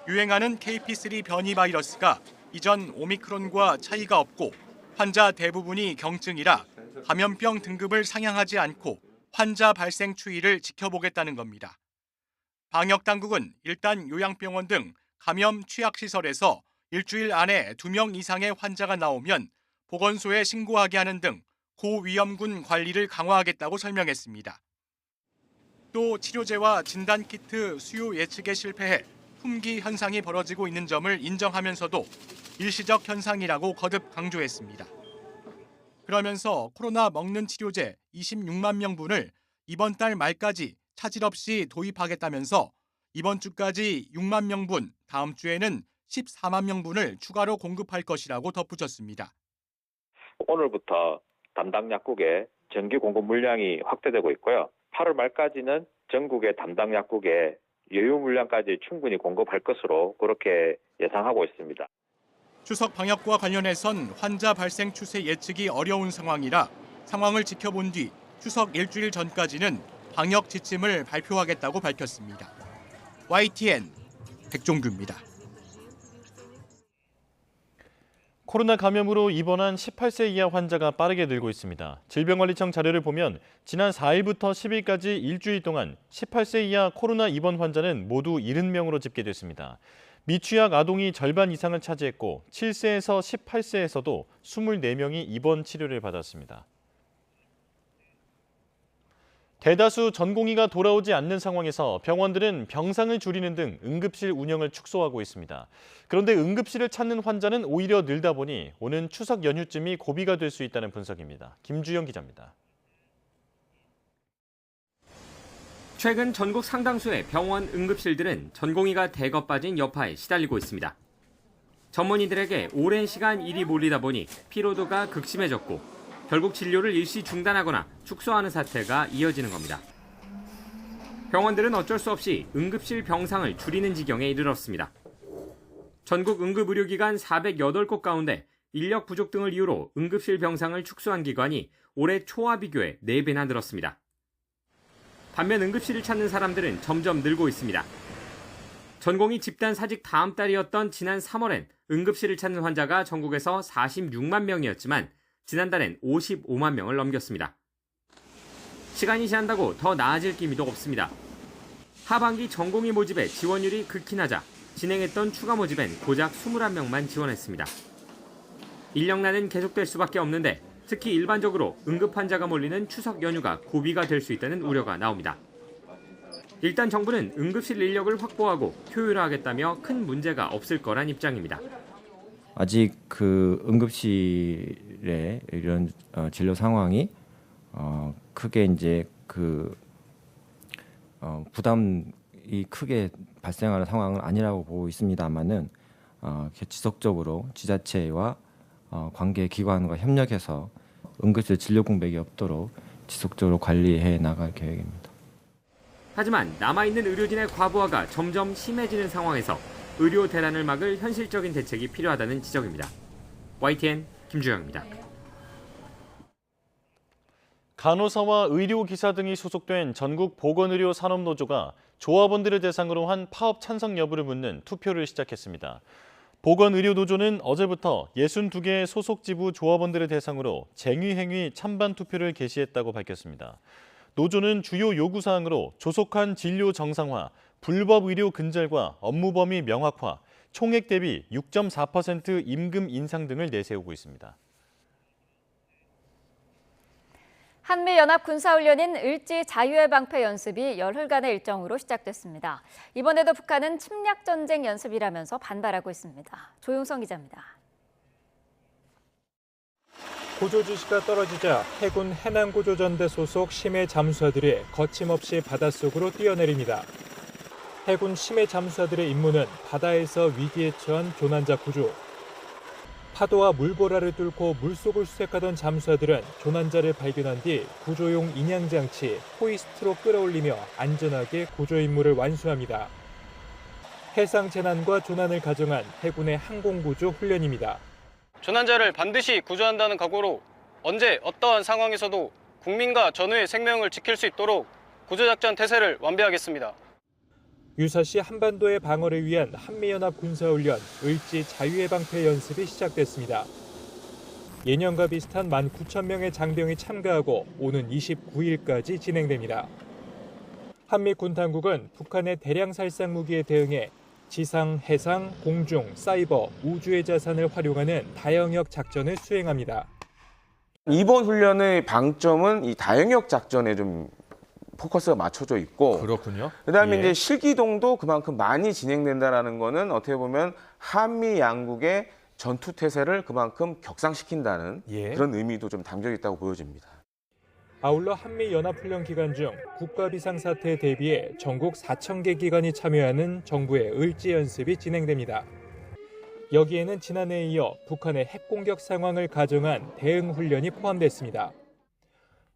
유행하는 KP3 변이 바이러스가 이전 오미크론과 차이가 없고 환자 대부분이 경증이라 감염병 등급을 상향하지 않고 환자 발생 추이를 지켜보겠다는 겁니다. 방역당국은 일단 요양병원 등 감염 취약시설에서 일주일 안에 2명 이상의 환자가 나오면 보건소에 신고하게 하는 등 고위험군 관리를 강화하겠다고 설명했습니다. 또 치료제와 진단키트 수요 예측에 실패해 품귀 현상이 벌어지고 있는 점을 인정하면서도 일시적 현상이라고 거듭 강조했습니다. 그러면서 코로나 먹는 치료제 26만 명분을 이번 달 말까지 차질 없이 도입하겠다면서 이번 주까지 6만 명분, 다음 주에는 14만 명분을 추가로 공급할 것이라고 덧붙였습니다. 오늘부터 담당 약국의 정기 공급 물량이 확대되고 있고요. 8월 말까지는 전국의 담당 약국에 여유 물량까지 충분히 공급할 것으로 그렇게 예상하고 있습니다. 추석 방역과 관련해선 환자 발생 추세 예측이 어려운 상황이라 상황을 지켜본 뒤 추석 일주일 전까지는 방역 지침을 발표하겠다고 밝혔습니다. YTN 백종규입니다. 코로나 감염으로 입원한 18세 이하 환자가 빠르게 늘고 있습니다. 질병관리청 자료를 보면 지난 4일부터 10일까지 일주일 동안 18세 이하 코로나 입원 환자는 모두 70명으로 집계됐습니다. 미취학 아동이 절반 이상을 차지했고 7세에서 18세에서도 24명이 입원 치료를 받았습니다. 대다수 전공의가 돌아오지 않는 상황에서 병원들은 병상을 줄이는 등 응급실 운영을 축소하고 있습니다. 그런데 응급실을 찾는 환자는 오히려 늘다 보니 오는 추석 연휴쯤이 고비가 될 수 있다는 분석입니다. 김주영 기자입니다. 최근 전국 상당수의 병원 응급실들은 전공의가 대거 빠진 여파에 시달리고 있습니다. 전문의들에게 오랜 시간 일이 몰리다 보니 피로도가 극심해졌고 결국 진료를 일시 중단하거나 축소하는 사태가 이어지는 겁니다. 병원들은 어쩔 수 없이 응급실 병상을 줄이는 지경에 이르렀습니다. 전국 응급의료기관 408곳 가운데 인력 부족 등을 이유로 응급실 병상을 축소한 기관이 올해 초와 비교해 4배나 늘었습니다. 반면 응급실을 찾는 사람들은 점점 늘고 있습니다. 전공의 집단 사직 다음 달이었던 지난 3월엔 응급실을 찾는 환자가 전국에서 46만 명이었지만 지난달엔 55만 명을 넘겼습니다. 시간이 지난다고 더 나아질 기미도 없습니다. 하반기 전공의 모집에 지원율이 극히 낮아 진행했던 추가 모집엔 고작 21명만 지원했습니다. 인력난은 계속될 수밖에 없는데 특히 일반적으로 응급 환자가 몰리는 추석 연휴가 고비가 될 수 있다는 우려가 나옵니다. 일단 정부는 응급실 인력을 확보하고 효율화하겠다며 큰 문제가 없을 거란 입장입니다. 아직 그 응급실의 이런 진료 상황이 크게 이제 부담이 크게 발생하는 상황은 아니라고 보고 있습니다만은 지속적으로 지자체와 관계 기관과 협력해서 응급실 진료 공백이 없도록 지속적으로 관리해 나갈 계획입니다. 하지만 남아있는 의료진의 과부하가 점점 심해지는 상황에서 의료 대란을 막을 현실적인 대책이 필요하다는 지적입니다. YTN 김주영입니다. 간호사와 의료기사 등이 소속된 전국 보건의료 산업노조가 조합원들을 대상으로 한 파업 찬성 여부를 묻는 투표를 시작했습니다. 보건의료노조는 어제부터 62개의 소속 지부 조합원들을 대상으로 쟁의행위 찬반 투표를 개시했다고 밝혔습니다. 노조는 주요 요구사항으로 조속한 진료 정상화, 불법 의료 근절과 업무 범위 명확화, 총액 대비 6.4% 임금 인상 등을 내세우고 있습니다. 한미연합 군사훈련인 을지 자유의 방패 연습이 열흘간의 일정으로 시작됐습니다. 이번에도 북한은 침략전쟁 연습이라면서 반발하고 있습니다. 조용성 기자입니다. 구조 지시가 떨어지자 해군 해남구조전대 소속 심해 잠수사들이 거침없이 바닷속으로 뛰어내립니다. 해군 심해 잠수사들의 임무는 바다에서 위기에 처한 조난자 구조. 파도와 물보라를 뚫고 물속을 수색하던 잠수사들은 조난자를 발견한 뒤 구조용 인양장치 호이스트로 끌어올리며 안전하게 구조 임무를 완수합니다. 해상 재난과 조난을 가정한 해군의 항공구조 훈련입니다. 조난자를 반드시 구조한다는 각오로 언제 어떠한 상황에서도 국민과 전우의 생명을 지킬 수 있도록 구조작전 태세를 완비하겠습니다. 유사시 한반도의 방어를 위한 한미연합 군사훈련 을지 자유의 방패 연습이 시작됐습니다. 예년과 비슷한 19,000명의 장병이 참가하고 오는 29일까지 진행됩니다. 한미 군 당국은 북한의 대량 살상 무기에 대응해 지상, 해상, 공중, 사이버, 우주의 자산을 활용하는 다영역 작전을 수행합니다. 이번 훈련의 방점은 이 다영역 작전에 좀 포커스가 맞춰져 있고 그렇군요. 그다음에 예. 이제 실기동도 그만큼 많이 진행된다라는 거는 어떻게 보면 한미 양국의 전투 태세를 그만큼 격상시킨다는 예. 그런 의미도 좀 담겨 있다고 보여집니다. 아울러 한미 연합훈련 기간 중 국가 비상사태에 대비해 전국 4,000개 기관이 참여하는 정부의 을지 연습이 진행됩니다. 여기에는 지난해에 이어 북한의 핵 공격 상황을 가정한 대응 훈련이 포함됐습니다.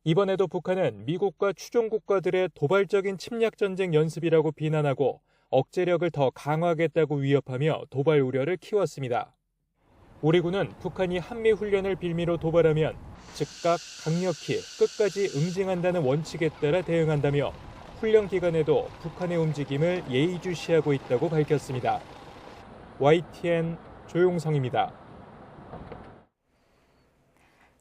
이번에도 북한은 미국과 추종 국가들의 도발적인 침략 전쟁 연습이라고 비난하고 억제력을 더 강화하겠다고 위협하며 도발 우려를 키웠습니다. 우리 군은 북한이 한미 훈련을 빌미로 도발하면 즉각 강력히 끝까지 응징한다는 원칙에 따라 대응한다며 훈련 기간에도 북한의 움직임을 예의주시하고 있다고 밝혔습니다. YTN 조용성입니다.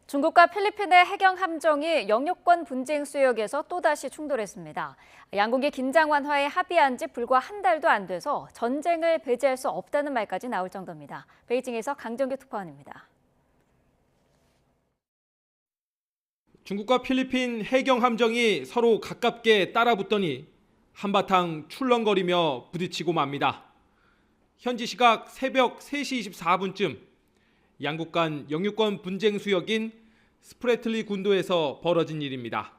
중국과 필리핀의 해경 함정이 영유권 분쟁 수역에서 또다시 충돌했습니다. 양국이 긴장 완화에 합의한 지 불과 한 달도 안 돼서 전쟁을 배제할 수 없다는 말까지 나올 정도입니다. 베이징에서 강정규 특파원입니다. 중국과 필리핀 해경 함정이 서로 가깝게 따라붙더니 한바탕 출렁거리며 부딪히고 맙니다. 현지 시각 새벽 3시 24분쯤 양국 간 영유권 분쟁 수역인 스프레틀리 군도에서 벌어진 일입니다.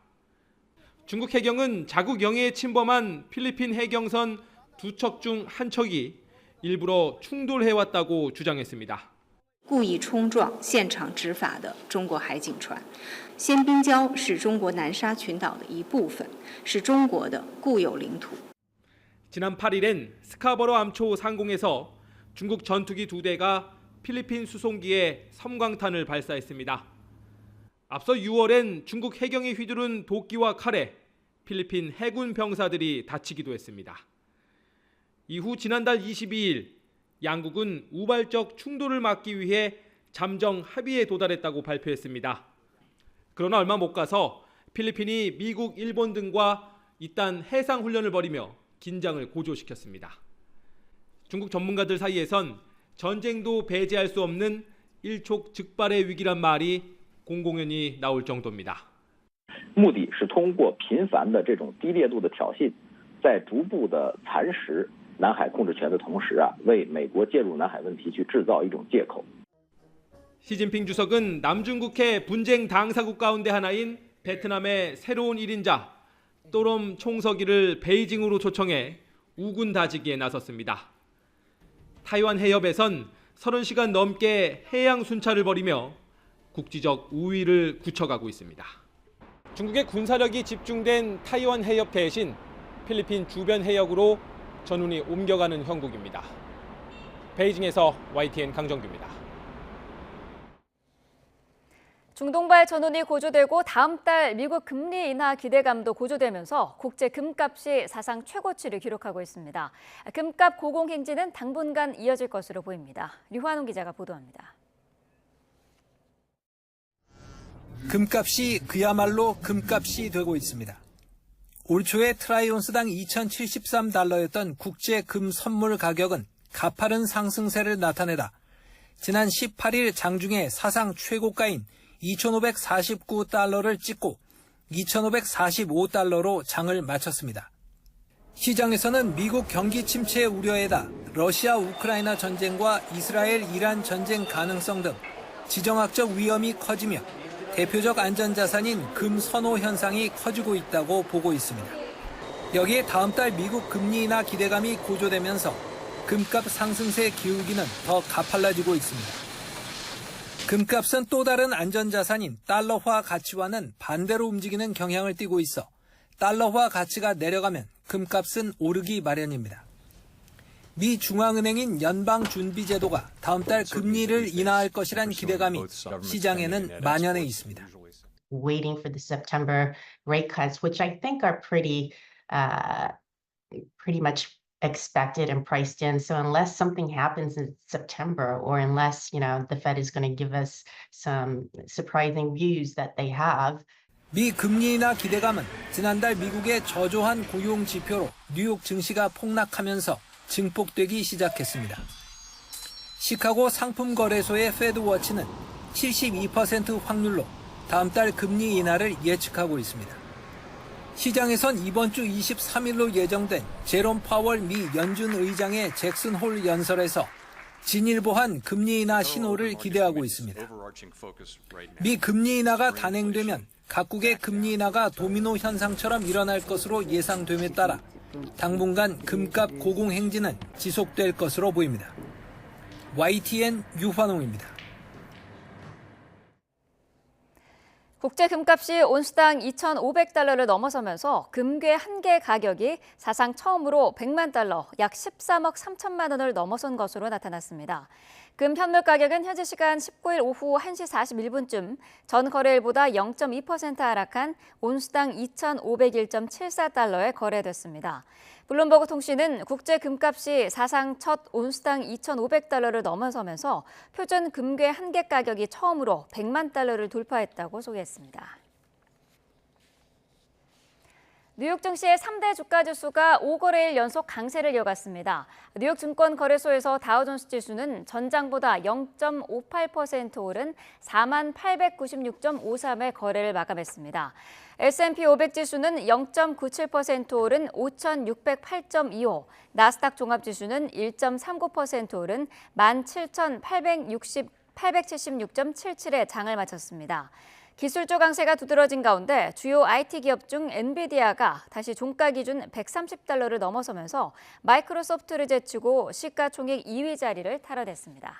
중국 해경은 자국 영해에 침범한 필리핀 해경선 2척 중 한 척이 일부러 충돌해왔다고 주장했습니다. 故意冲撞现场执法的中国海警船，仙宾礁是中国南沙群岛的一部分，是中国的固有领土。 지난 8일엔 스카버로 암초 상공에서 중국 전투기 2대가 필리핀 수송기에 섬광탄을 발사했습니다. 앞서 6월엔 중국 해경이 휘두른 도끼와 칼에 필리핀 해군 병사들이 다치기도 했습니다. 이후 지난달 22일 양국은 우발적 충돌을 막기 위해 잠정 합의에 도달했다고 발표했습니다. 그러나 얼마 못 가서 필리핀이 미국, 일본 등과 잇단 해상 훈련을 벌이며 긴장을 고조시켰습니다. 중국 전문가들 사이에선 전쟁도 배제할 수 없는 일촉즉발의 위기란 말이 공공연히 나올 정도입니다. 目的是通过频繁的这种低烈度的挑衅，在逐步的蚕食南海控制权的同时为美国介入南海问题去制造一种借口。 시진핑 주석은 남중국해 분쟁 당사국 가운데 하나인 베트남의 새로운 1인자 또롬 총서기를 베이징으로 초청해 우군 다지기에 나섰습니다. 타이완 해협에선 30시간 넘게 해양 순찰을 벌이며 국지적 우위를 굳혀가고 있습니다. 중국의 군사력이 집중된 타이완 해협 대신 필리핀 주변 해역으로 전운이 옮겨가는 형국입니다. 베이징에서 YTN 강정규입니다. 중동발 전운이 고조되고 다음 달 미국 금리 인하 기대감도 고조되면서 국제 금값이 사상 최고치를 기록하고 있습니다. 금값 고공행진은 당분간 이어질 것으로 보입니다. 류환웅 기자가 보도합니다. 금값이 그야말로 금값이 되고 있습니다. 올 초에 트라이온스당 2,073달러였던 국제 금 선물 가격은 가파른 상승세를 나타내다 지난 18일 장중에 사상 최고가인 2,549달러를 찍고 2,545달러로 장을 마쳤습니다. 시장에서는 미국 경기 침체 우려에다 러시아 우크라이나 전쟁과 이스라엘 이란 전쟁 가능성 등 지정학적 위험이 커지며 대표적 안전자산인 금 선호 현상이 커지고 있다고 보고 있습니다. 여기에 다음 달 미국 금리 인하 기대감이 고조되면서 금값 상승세 기울기는 더 가팔라지고 있습니다. 금값은 또 다른 안전자산인 달러화 가치와는 반대로 움직이는 경향을 띠고 있어 달러화 가치가 내려가면 금값은 오르기 마련입니다. 미 중앙은행인 연방준비제도가 다음 달 금리를 인하할 것이란 기대감이 시장에는 만연해 있습니다. Waiting for the September rate cuts, which I think are pretty much expected and priced in. So unless something happens in September, or unless, the Fed is going to give us some surprising views that they have. 미 금리 인하 기대감은 지난달 미국의 저조한 고용 지표로 뉴욕 증시가 폭락하면서 증폭되기 시작했습니다. 시카고 상품거래소의 페드워치는 72% 확률로 다음 달 금리 인하를 예측하고 있습니다. 시장에선 이번 주 23일로 예정된 제롬 파월 미 연준 의장의 잭슨 홀 연설에서 진일보한 금리 인하 신호를 기대하고 있습니다. 미 금리 인하가 단행되면 각국의 금리 인하가 도미노 현상처럼 일어날 것으로 예상됨에 따라 당분간 금값 고공행진은 지속될 것으로 보입니다. YTN 유환홍입니다. 국제 금값이 온스당 2,500달러를 넘어서면서 금괴 한 개 가격이 사상 처음으로 100만 달러, 약 13억 3천만 원을 넘어선 것으로 나타났습니다. 금 현물 가격은 현지 시간 19일 오후 1시 41분쯤 전 거래일보다 0.2% 하락한 온스당 2,501.74달러에 거래됐습니다. 블룸버그 통신은 국제 금값이 사상 첫 온스당 2,500달러를 넘어서면서 표준 금괴 한 개 가격이 처음으로 100만 달러를 돌파했다고 소개했습니다. 뉴욕 증시의 3대 주가 지수가 5거래일 연속 강세를 이어갔습니다. 뉴욕 증권거래소에서 다우존스 지수는 전장보다 0.58% 오른 4896.53의 거래를 마감했습니다. S&P 500 지수는 0.97% 오른 5608.25, 나스닥 종합지수는 1.39% 오른 17876.77의 장을 마쳤습니다. 기술주 강세가 두드러진 가운데 주요 IT 기업 중 엔비디아가 다시 종가 기준 130달러를 넘어서면서 마이크로소프트를 제치고 시가총액 2위 자리를 탈환했습니다.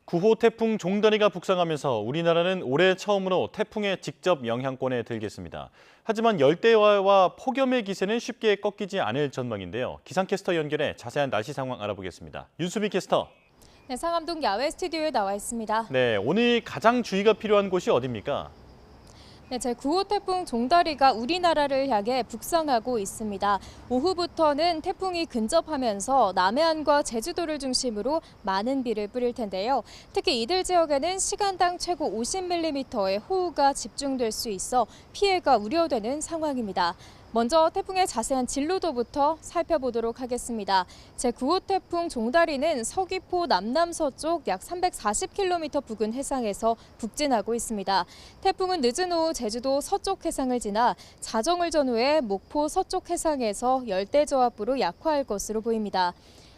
구호 태풍 종다리가 북상하면서 우리나라는 올해 처음으로 태풍의 직접 영향권에 들겠습니다. 하지만 열대야와 폭염의 기세는 쉽게 꺾이지 않을 전망인데요. 기상캐스터 연결해 자세한 날씨 상황 알아보겠습니다. 윤수미 캐스터. 네, 상암동 야외 스튜디오에 나와 있습니다. 네, 오늘 가장 주의가 필요한 곳이 어디입니까? 네, 제9호 태풍 종다리가 우리나라를 향해 북상하고 있습니다. 오후부터는 태풍이 근접하면서 남해안과 제주도를 중심으로 많은 비를 뿌릴 텐데요. 특히 이들 지역에는 시간당 최고 50mm의 호우가 집중될 수 있어 피해가 우려되는 상황입니다. 먼저 태풍의 자세한 진로도부터 살펴보도록 하겠습니다. 제9호 태풍 종다리는 서귀포 남남서쪽 약 340km 부근 해상에서 북진하고 있습니다. 태풍은 늦은 오후 제주도 서쪽 해상을 지나 자정을 전후해 목포 서쪽 해상에서 열대저하부로 약화할 것으로 보입니다.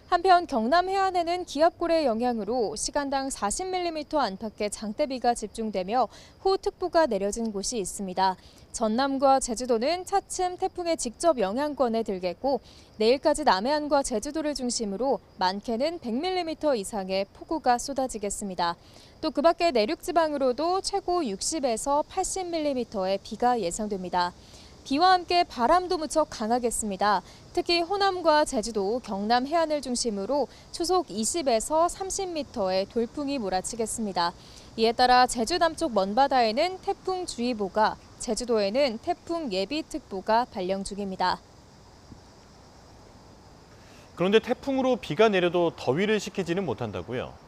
한편 경남 해안에는 기압골의 영향으로 시간당 40mm 안팎의 장대비가 집중되며 호우특보가 내려진 곳이 있습니다. 전남과 제주도는 차츰 태풍의 직접 영향권에 들겠고 내일까지 남해안과 제주도를 중심으로 많게는 100mm 이상의 폭우가 쏟아지겠습니다. 또 그 밖에 내륙 지방으로도 최고 60에서 80mm의 비가 예상됩니다. 비와 함께 바람도 무척 강하겠습니다. 특히 호남과 제주도, 경남 해안을 중심으로 초속 20에서 30m의 돌풍이 몰아치겠습니다. 이에 따라 제주 남쪽 먼바다에는 태풍주의보가, 제주도에는 태풍 예비특보가 발령 중입니다. 그런데 태풍으로 비가 내려도 더위를 식히지는 못한다고요?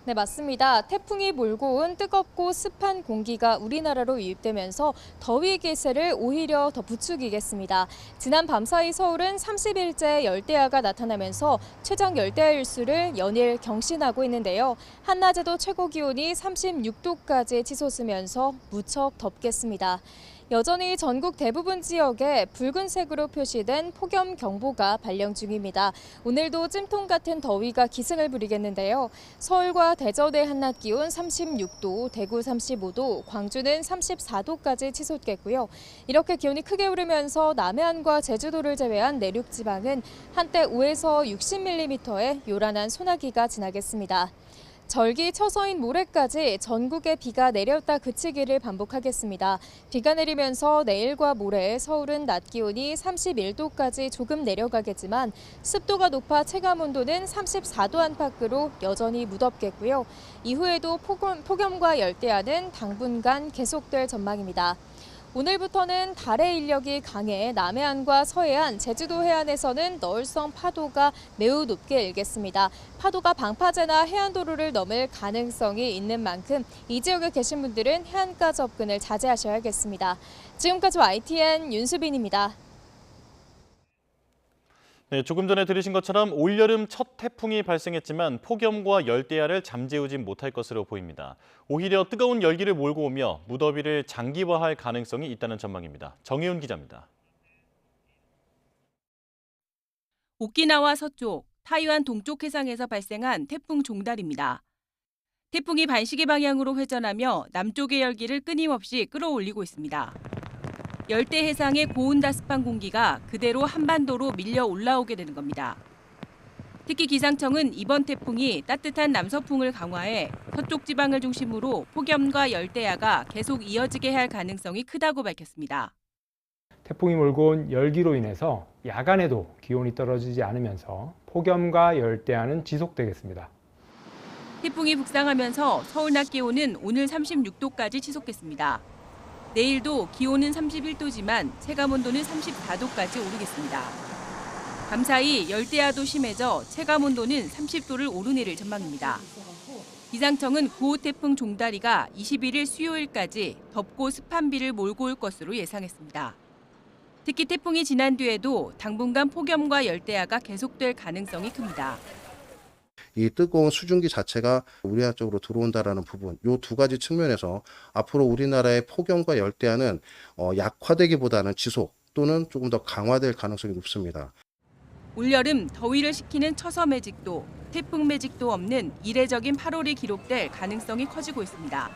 네, 맞습니다. 태풍이 몰고 온 뜨겁고 습한 공기가 우리나라로 유입되면서 더위 기세를 오히려 더 부추기겠습니다. 지난 밤사이 서울은 30일째 열대야가 나타나면서 최장 열대야 일수를 연일 경신하고 있는데요. 한낮에도 최고 기온이 36도까지 치솟으면서 무척 덥겠습니다. 여전히 전국 대부분 지역에 붉은색으로 표시된 폭염경보가 발령 중입니다. 오늘도 찜통 같은 더위가 기승을 부리겠는데요. 서울과 대전의 한낮 기온 36도, 대구 35도, 광주는 34도까지 치솟겠고요. 이렇게 기온이 크게 오르면서 남해안과 제주도를 제외한 내륙 지방은 한때 5에서 60mm의 요란한 소나기가 지나겠습니다. 절기 처서인 모레까지 전국에 비가 내렸다 그치기를 반복하겠습니다. 비가 내리면서 내일과 모레 서울은 낮 기온이 31도까지 조금 내려가겠지만 습도가 높아 체감온도는 34도 안팎으로 여전히 무덥겠고요. 이후에도 폭염과 열대야는 당분간 계속될 전망입니다. 오늘부터는 달의 인력이 강해 남해안과 서해안, 제주도 해안에서는 너울성 파도가 매우 높게 일겠습니다. 파도가 방파제나 해안도로를 넘을 가능성이 있는 만큼 이 지역에 계신 분들은 해안가 접근을 자제하셔야겠습니다. 지금까지 YTN 윤수빈입니다. 네, 조금 전에 들으신 것처럼 올여름 첫 태풍이 발생했지만 폭염과 열대야를 잠재우진 못할 것으로 보입니다. 오히려 뜨거운 열기를 몰고 오며 무더위를 장기화할 가능성이 있다는 전망입니다. 정혜윤 기자입니다. 오키나와 서쪽, 타이완 동쪽 해상에서 발생한 태풍 종달입니다. 태풍이 반시계 방향으로 회전하며 남쪽의 열기를 끊임없이 끌어올리고 있습니다. 열대 해상의 고온다습한 공기가 그대로 한반도로 밀려 올라오게 되는 겁니다. 특히 기상청은 이번 태풍이 따뜻한 남서풍을 강화해 서쪽 지방을 중심으로 폭염과 열대야가 계속 이어지게 할 가능성이 크다고 밝혔습니다. 태풍이 몰고 온 열기로 인해서 야간에도 기온이 떨어지지 않으면서 폭염과 열대야는 지속되겠습니다. 태풍이 북상하면서 서울 낮 기온은 오늘 36도까지 치솟겠습니다. 내일도 기온은 31도지만 체감온도는 34도까지 오르겠습니다. 밤사이 열대야도 심해져 체감온도는 30도를 오르내릴 전망입니다. 기상청은 9호 태풍 종다리가 21일 수요일까지 덥고 습한 비를 몰고 올 것으로 예상했습니다. 특히 태풍이 지난 뒤에도 당분간 폭염과 열대야가 계속될 가능성이 큽니다. 이 뜨거운 수증기 자체가 우리나라 쪽으로 들어온다라는 부분, 이 두 가지 측면에서 앞으로 우리나라의 폭염과 열대야는 약화되기보다는 지속 또는 조금 더 강화될 가능성이 높습니다. 올여름 더위를 식히는 처서 매직도, 태풍 매직도 없는 이례적인 8월이 기록될 가능성이 커지고 있습니다.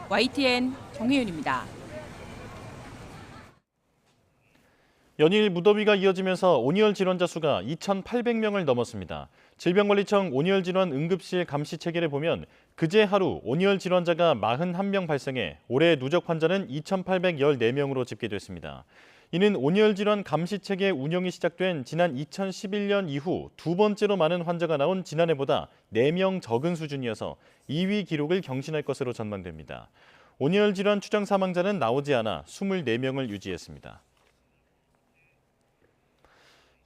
YTN 정혜윤입니다. 연일 무더위가 이어지면서 온열 질환자 수가 2,800명을 넘었습니다. 질병관리청 온열 질환 응급실 감시 체계를 보면 그제 하루 온열 질환자가 41명 발생해 올해 누적 환자는 2,814명으로 집계됐습니다. 이는 온열 질환 감시 체계 운영이 시작된 지난 2011년 이후 두 번째로 많은 환자가 나온 지난해보다 4명 적은 수준이어서 2위 기록을 경신할 것으로 전망됩니다. 온열 질환 추정 사망자는 나오지 않아 24명을 유지했습니다.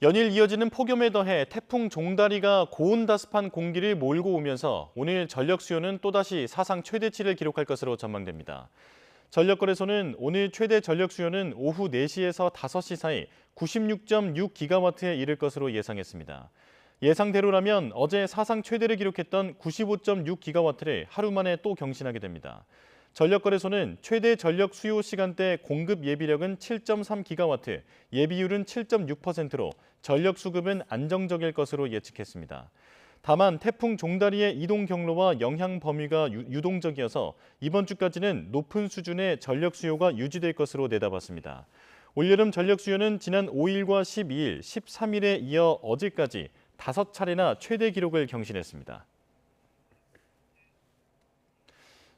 연일 이어지는 폭염에 더해 태풍 종다리가 고온다습한 공기를 몰고 오면서 오늘 전력 수요는 또다시 사상 최대치를 기록할 것으로 전망됩니다. 전력거래소는 오늘 최대 전력 수요는 오후 4시에서 5시 사이 96.6기가와트에 이를 것으로 예상했습니다. 예상대로라면 어제 사상 최대를 기록했던 95.6기가와트를 하루 만에 또 경신하게 됩니다. 전력거래소는 최대 전력 수요 시간대 공급 예비력은 7.3기가와트, 예비율은 7.6%로 전력 수급은 안정적일 것으로 예측했습니다. 다만 태풍 종다리의 이동 경로와 영향 범위가 유동적이어서 이번 주까지는 높은 수준의 전력 수요가 유지될 것으로 내다봤습니다. 올여름 전력 수요는 지난 5일과 12일, 13일에 이어 어제까지 5차례나 최대 기록을 경신했습니다.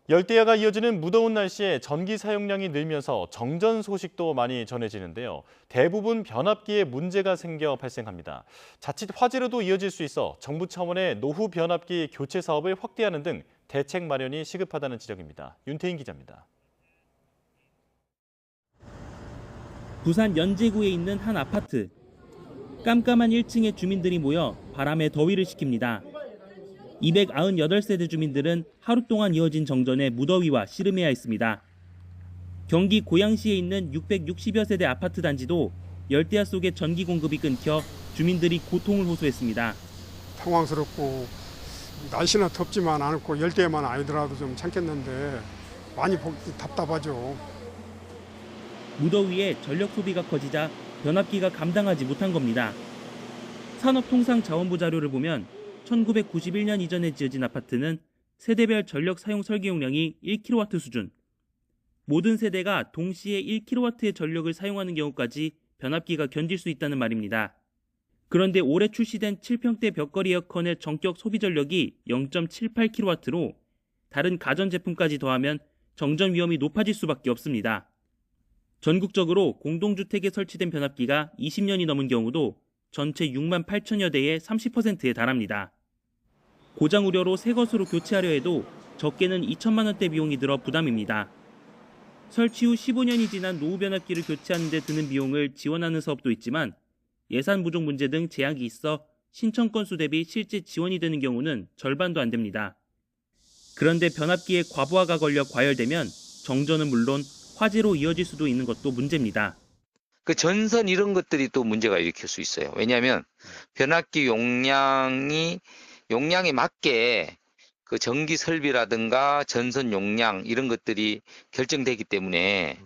열대야가 이어지는 무더운 날씨에 전기 사용량이 늘면서 정전 소식도 많이 전해지는데요. 대부분 변압기에 문제가 생겨 발생합니다. 자칫 화재로도 이어질 수 있어 정부 차원의 노후 변압기 교체 사업을 확대하는 등 대책 마련이 시급하다는 지적입니다. 윤태인 기자입니다. 부산 연제구에 있는 한 아파트. 깜깜한 1층의 주민들이 모여 바람에 더위를 식힙니다. 298세대 주민들은 하루 동안 이어진 정전에 무더위와 씨름해야 했습니다. 경기 고양시에 있는 660여 세대 아파트 단지도 열대야 속에 전기 공급이 끊겨 주민들이 고통을 호소했습니다. 당황스럽고 날씨는 덥지만 않고 열대야만 아니더라도 좀 참겠는데 많이 답답하죠. 무더위에 전력 소비가 커지자 변압기가 감당하지 못한 겁니다. 산업통상자원부 자료를 보면 1991년 이전에 지어진 아파트는 세대별 전력 사용 설계용량이 1kW 수준. 모든 세대가 동시에 1kW의 전력을 사용하는 경우까지 변압기가 견딜 수 있다는 말입니다. 그런데 올해 출시된 7평대 벽걸이 에어컨의 전격 소비 전력이 0.78kW로 다른 가전제품까지 더하면 정전 위험이 높아질 수밖에 없습니다. 전국적으로 공동주택에 설치된 변압기가 20년이 넘은 경우도 전체 6만 8천여 대의 30%에 달합니다. 고장 우려로 새 것으로 교체하려 해도 적게는 2천만 원대 비용이 들어 부담입니다. 설치 후 15년이 지난 노후 변압기를 교체하는 데 드는 비용을 지원하는 사업도 있지만 예산 부족 문제 등 제약이 있어 신청 건수 대비 실제 지원이 되는 경우는 절반도 안 됩니다. 그런데 변압기에 과부하가 걸려 과열되면 정전은 물론 화재로 이어질 수도 있는 것도 문제입니다. 그 전선 이런 것들이 또 문제가 일으킬 수 있어요. 왜냐하면 변압기 용량에 맞게 그 전기 설비라든가 전선 용량 이런 것들이 결정되기 때문에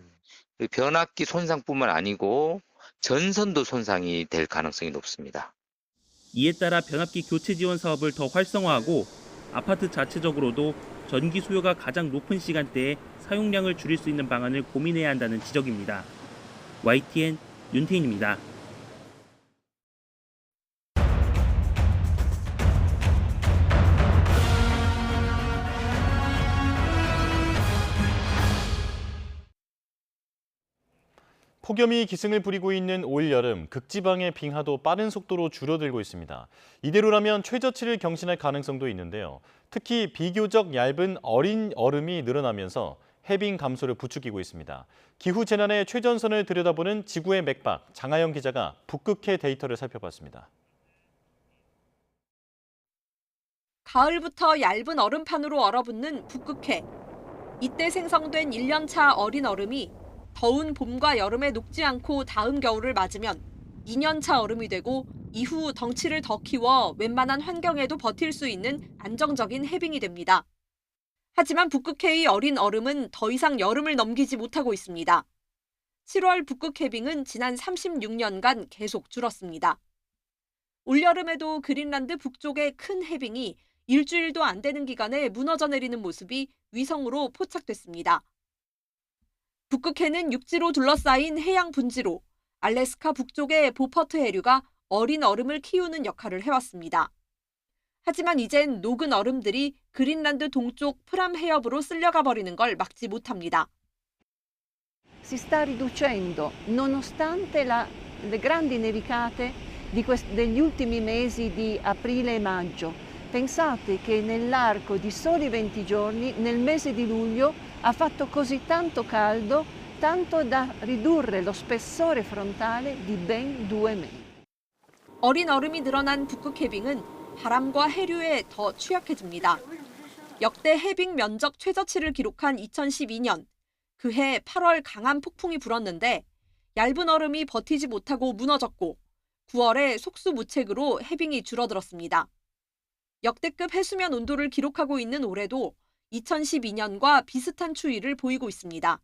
변압기 손상뿐만 아니고 전선도 손상이 될 가능성이 높습니다. 이에 따라 변압기 교체 지원 사업을 더 활성화하고 아파트 자체적으로도 전기 수요가 가장 높은 시간대에 사용량을 줄일 수 있는 방안을 고민해야 한다는 지적입니다. YTN 윤태인입니다. 폭염이 기승을 부리고 있는 올여름, 극지방의 빙하도 빠른 속도로 줄어들고 있습니다. 이대로라면 최저치를 경신할 가능성도 있는데요. 특히 비교적 얇은 어린 얼음이 늘어나면서 해빙 감소를 부추기고 있습니다. 기후재난의 최전선을 들여다보는 지구의 맥박, 장하영 기자가 북극해 데이터를 살펴봤습니다. 가을부터 얇은 얼음판으로 얼어붙는 북극해. 이때 생성된 1년차 어린 얼음이 더운 봄과 여름에 녹지 않고 다음 겨울을 맞으면 2년차 얼음이 되고 이후 덩치를 더 키워 웬만한 환경에도 버틸 수 있는 안정적인 해빙이 됩니다. 하지만 북극해의 어린 얼음은 더 이상 여름을 넘기지 못하고 있습니다. 7월 북극 해빙은 지난 36년간 계속 줄었습니다. 올여름에도 그린란드 북쪽의 큰 해빙이 일주일도 안 되는 기간에 무너져 내리는 모습이 위성으로 포착됐습니다. 북극해는 육지로 둘러싸인 해양 분지로 알래스카 북쪽의 보퍼트 해류가 어린 얼음을 키우는 역할을 해왔습니다. 하지만 이젠 녹은 얼음들이 그린란드 동쪽 프람 해협으로 쓸려가 버리는 걸 막지 못합니다. Si sta riducendo nonostante le grandi nevicate degli ultimi mesi di aprile e maggio. Pensate che nell'arco di soli 20 giorni, nel mese di luglio, ha fatto così tanto caldo, tanto da ridurre lo spessore frontale di ben 2 metri. 어린 얼음이 늘어난 북극 해빙은 바람과 해류에 더 취약해집니다. 역대 해빙 면적 최저치를 기록한 2012년, 그해 8월 강한 폭풍이 불었는데 얇은 얼음이 버티지 못하고 무너졌고 9월에 속수무책으로 해빙이 줄어들었습니다. 역대급 해수면 온도를 기록하고 있는 올해도 2012년과 비슷한 추이를 보이고 있습니다.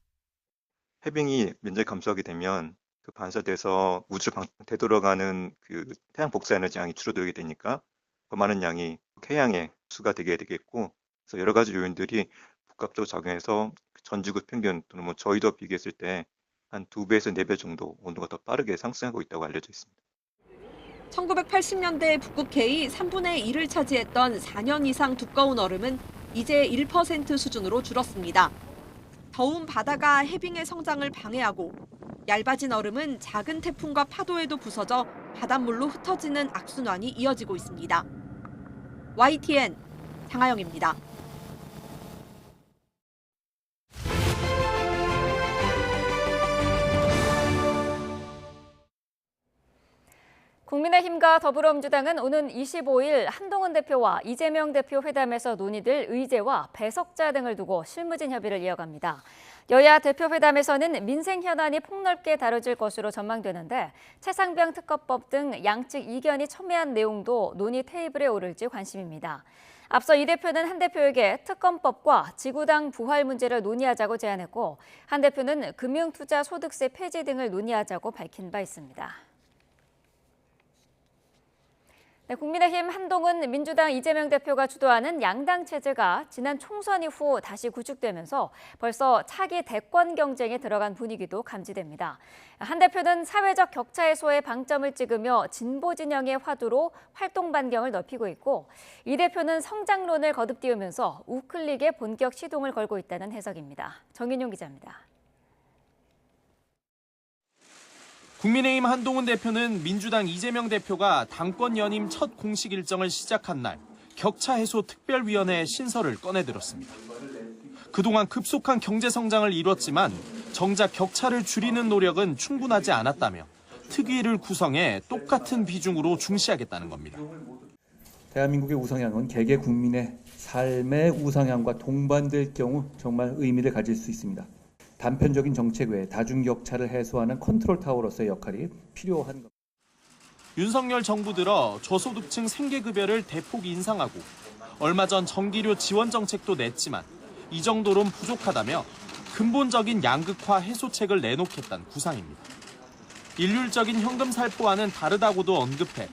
해빙이 면적 감소하게 되면 그 반사돼서 우주로 되돌아가는 그 태양 복사 에너지 양이 줄어들게 되니까 더 많은 양이 해양에 수가 되게 되겠고, 그래서 여러 가지 요인들이 복합적으로 작용해서 전지구 평균 또는 뭐 저희도 비교했을 때 한 2배에서 4배 정도 온도가 더 빠르게 상승하고 있다고 알려져 있습니다. 1980년대 북극해의 3분의 1을 차지했던 4년 이상 두꺼운 얼음은 이제 1% 수준으로 줄었습니다. 더운 바다가 해빙의 성장을 방해하고 얇아진 얼음은 작은 태풍과 파도에도 부서져 바닷물로 흩어지는 악순환이 이어지고 있습니다. YTN 장하영입니다. 국민의힘과 더불어민주당은 오는 25일 한동훈 대표와 이재명 대표 회담에서 논의될 의제와 배석자 등을 두고 실무진 협의를 이어갑니다. 여야 대표 회담에서는 민생 현안이 폭넓게 다뤄질 것으로 전망되는데 최상병 특검법 등 양측 이견이 첨예한 내용도 논의 테이블에 오를지 관심입니다. 앞서 이 대표는 한 대표에게 특검법과 지구당 부활 문제를 논의하자고 제안했고, 한 대표는 금융투자 소득세 폐지 등을 논의하자고 밝힌 바 있습니다. 네, 국민의힘 한동훈 민주당 이재명 대표가 주도하는 양당 체제가 지난 총선 이후 다시 구축되면서 벌써 차기 대권 경쟁에 들어간 분위기도 감지됩니다. 한 대표는 사회적 격차 해소에 방점을 찍으며 진보 진영의 화두로 활동 반경을 넓히고 있고, 이 대표는 성장론을 거듭 띄우면서 우클릭에 본격 시동을 걸고 있다는 해석입니다. 정인용 기자입니다. 국민의힘 한동훈 대표는 민주당 이재명 대표가 당권 연임 첫 공식 일정을 시작한 날 격차 해소 특별위원회 신설을 꺼내들었습니다. 그동안 급속한 경제 성장을 이뤘지만 정작 격차를 줄이는 노력은 충분하지 않았다며 특위를 구성해 똑같은 비중으로 중시하겠다는 겁니다. 대한민국의 우상향은 개개 국민의 삶의 우상향과 동반될 경우 정말 의미를 가질 수 있습니다. 단편적인 정책 외에 다중격차를 해소하는 컨트롤 타워로서의 역할이 필요한 겁니다. 윤석열 정부 들어 저소득층 생계급여를 대폭 인상하고 얼마 전 전기료 지원 정책도 냈지만 이 정도론 부족하다며 근본적인 양극화 해소책을 내놓겠다는 구상입니다. 일률적인 현금 살포와는 다르다고도 언급해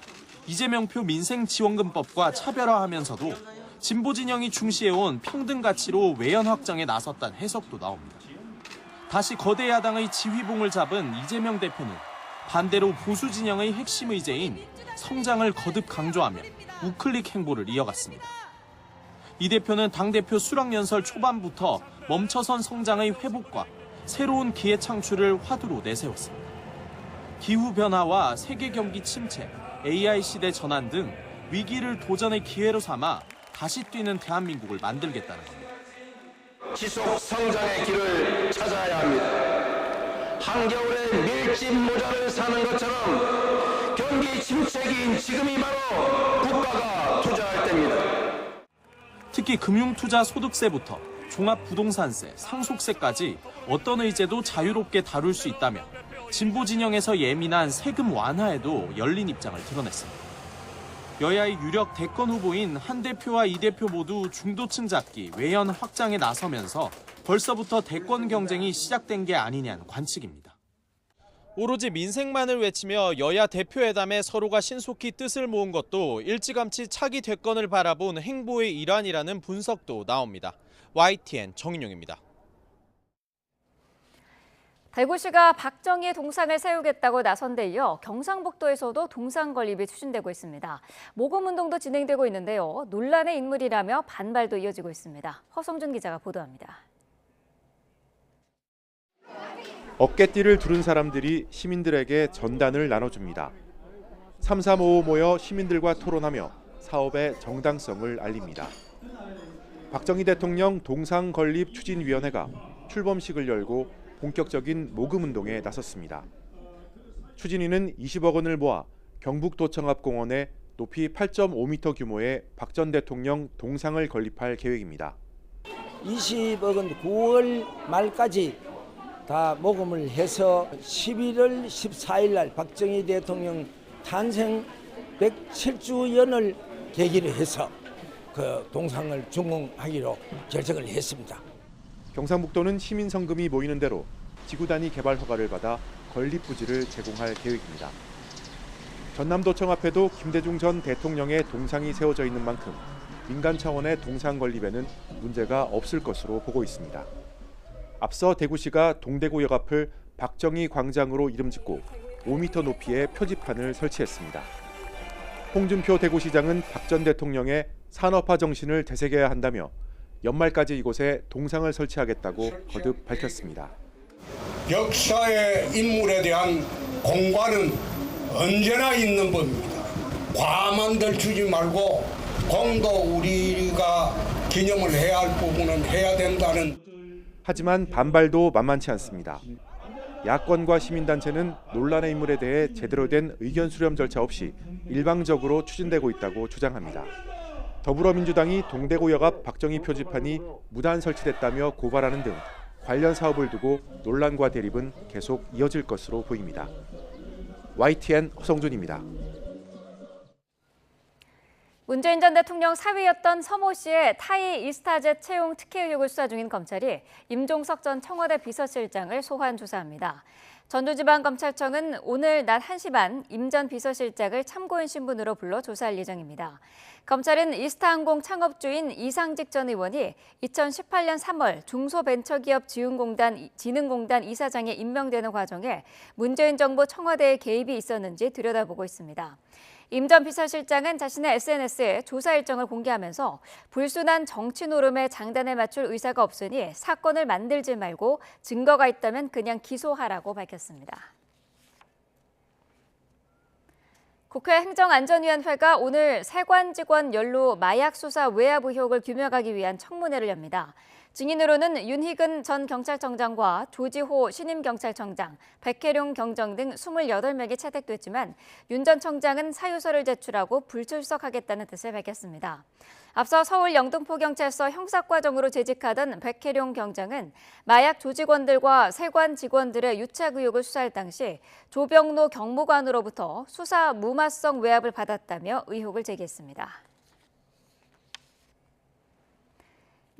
이재명표 민생지원금법과 차별화하면서도 진보 진영이 중시해온 평등 가치로 외연 확장에 나섰다는 해석도 나옵니다. 다시 거대 야당의 지휘봉을 잡은 이재명 대표는 반대로 보수 진영의 핵심 의제인 성장을 거듭 강조하며 우클릭 행보를 이어갔습니다. 이 대표는 당대표 수락연설 초반부터 멈춰선 성장의 회복과 새로운 기회 창출을 화두로 내세웠습니다. 기후변화와 세계 경기 침체, AI 시대 전환 등 위기를 도전의 기회로 삼아 다시 뛰는 대한민국을 만들겠다는 겁니다. 지속 성장의 길을 찾아야 합니다. 한겨울에 밀짚 모자를 사는 것처럼 경기 침체기인 지금이 바로 국가가 투자할 때입니다. 특히 금융투자 소득세부터 종합부동산세, 상속세까지 어떤 의제도 자유롭게 다룰 수 있다며 진보 진영에서 예민한 세금 완화에도 열린 입장을 드러냈습니다. 여야의 유력 대권 후보인 한 대표와 이 대표 모두 중도층 잡기, 외연 확장에 나서면서 벌써부터 대권 경쟁이 시작된 게 아니냐는 관측입니다. 오로지 민생만을 외치며 여야 대표회담에 서로가 신속히 뜻을 모은 것도 일찌감치 차기 대권을 바라본 행보의 일환이라는 분석도 나옵니다. YTN 정인용입니다. 대구시가 박정희 동상을 세우겠다고 나선 데 이어 경상북도에서도 동상 건립이 추진되고 있습니다. 모금운동도 진행되고 있는데요. 논란의 인물이라며 반발도 이어지고 있습니다. 허성준 기자가 보도합니다. 어깨띠를 두른 사람들이 시민들에게 전단을 나눠줍니다. 335 모여 시민들과 토론하며 사업의 정당성을 알립니다. 박정희 대통령 동상 건립 추진위원회가 출범식을 열고 본격적인 모금운동에 나섰습니다. 추진위는 20억 원을 모아 경북도청 앞 공원에 높이 8.5m 규모의 박 전 대통령 동상을 건립할 계획입니다. 20억은 9월 말까지 다 모금을 해서 11월 14일 날 박정희 대통령 탄생 107주년을 계기로 해서 그 동상을 준공하기로 결정을 했습니다. 경상북도는 시민 성금이 모이는 대로 지구 단위 개발 허가를 받아 건립 부지를 제공할 계획입니다. 전남도청 앞에도 김대중 전 대통령의 동상이 세워져 있는 만큼 민간 차원의 동상 건립에는 문제가 없을 것으로 보고 있습니다. 앞서 대구시가 동대구역 앞을 박정희 광장으로 이름 짓고 5m 높이의 표지판을 설치했습니다. 홍준표 대구시장은 박 전 대통령의 산업화 정신을 되새겨야 한다며 연말까지 이곳에 동상을 설치하겠다고 거듭 밝혔습니다. 역사의 인물에 대한 공과는 언제나 있는 법입니다. 과만들 주지 말고 공도 우리가 기념을 해야 할 부분은 해야 된다는. 하지만 반발도 만만치 않습니다. 야권과 시민단체는 논란의 인물에 대해 제대로 된 의견 수렴 절차 없이 일방적으로 추진되고 있다고 주장합니다. 더불어민주당이 동대구역 앞 박정희 표지판이 무단 설치됐다며 고발하는 등 관련 사업을 두고 논란과 대립은 계속 이어질 것으로 보입니다. YTN 허성준입니다. 문재인 전 대통령 사위였던 서모 씨의 타이 이스타젯 채용 특혜 의혹을 수사 중인 검찰이 임종석 전 청와대 비서실장을 소환 조사합니다. 전주지방검찰청은 오늘 낮 1시 반 임 전 비서실장을 참고인 신분으로 불러 조사할 예정입니다. 검찰은 이스타항공 창업주인 이상직 전 의원이 2018년 3월 중소벤처기업진흥공단 이사장에 임명되는 과정에 문재인 정부 청와대의 개입이 있었는지 들여다보고 있습니다. 임 전 비서실장은 자신의 SNS에 조사 일정을 공개하면서 불순한 정치 노름에 장단에 맞출 의사가 없으니 사건을 만들지 말고 증거가 있다면 그냥 기소하라고 밝혔습니다. 국회 행정안전위원회가 오늘 세관 직원 연루 마약 수사 외압 의혹을 규명하기 위한 청문회를 엽니다. 증인으로는 윤희근 전 경찰청장과 조지호 신임 경찰청장, 백혜룡 경정 등 28명이 채택됐지만 윤 전 청장은 사유서를 제출하고 불출석하겠다는 뜻을 밝혔습니다. 앞서 서울 영등포경찰서 형사과정으로 재직하던 백혜룡 경장은 마약 조직원들과 세관 직원들의 유착 의혹을 수사할 당시 조병노 경무관으로부터 수사 무마성 외압을 받았다며 의혹을 제기했습니다.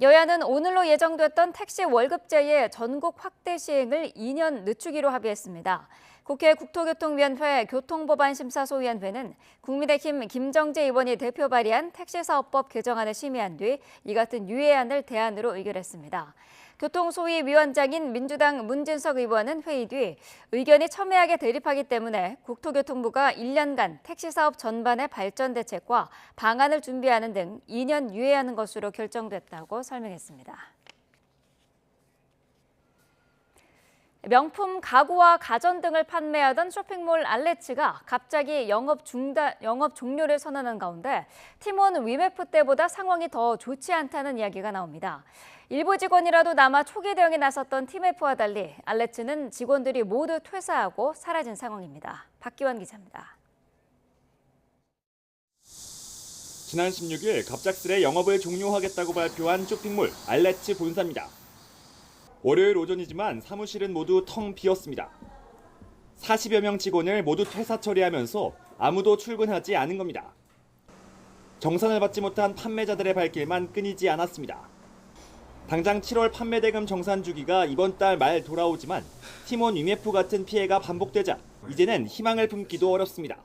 여야는 오늘로 예정됐던 택시 월급제의 전국 확대 시행을 2년 늦추기로 합의했습니다. 국회 국토교통위원회 교통법안심사소위원회는 국민의힘 김정재 의원이 대표 발의한 택시사업법 개정안을 심의한 뒤 이 같은 유예안을 대안으로 의결했습니다. 교통소위위원장인 민주당 문진석 의원은 회의 뒤 의견이 첨예하게 대립하기 때문에 국토교통부가 1년간 택시사업 전반의 발전 대책과 방안을 준비하는 등 2년 유예하는 것으로 결정됐다고 설명했습니다. 명품 가구와 가전 등을 판매하던 쇼핑몰 알레츠가 갑자기 영업 종료를 선언한 가운데 팀원 위메프 때보다 상황이 더 좋지 않다는 이야기가 나옵니다. 일부 직원이라도 남아 초기 대응에 나섰던 팀F와 달리 알레츠는 직원들이 모두 퇴사하고 사라진 상황입니다. 박기환 기자입니다. 지난 16일 갑작스레 영업을 종료하겠다고 발표한 쇼핑몰 알레츠 본사입니다. 월요일 오전이지만 사무실은 모두 텅 비었습니다. 40여 명 직원을 모두 퇴사 처리하면서 아무도 출근하지 않은 겁니다. 정산을 받지 못한 판매자들의 발길만 끊이지 않았습니다. 당장 7월 판매 대금 정산 주기가 이번 달 말 돌아오지만 팀원 위메프 같은 피해가 반복되자 이제는 희망을 품기도 어렵습니다.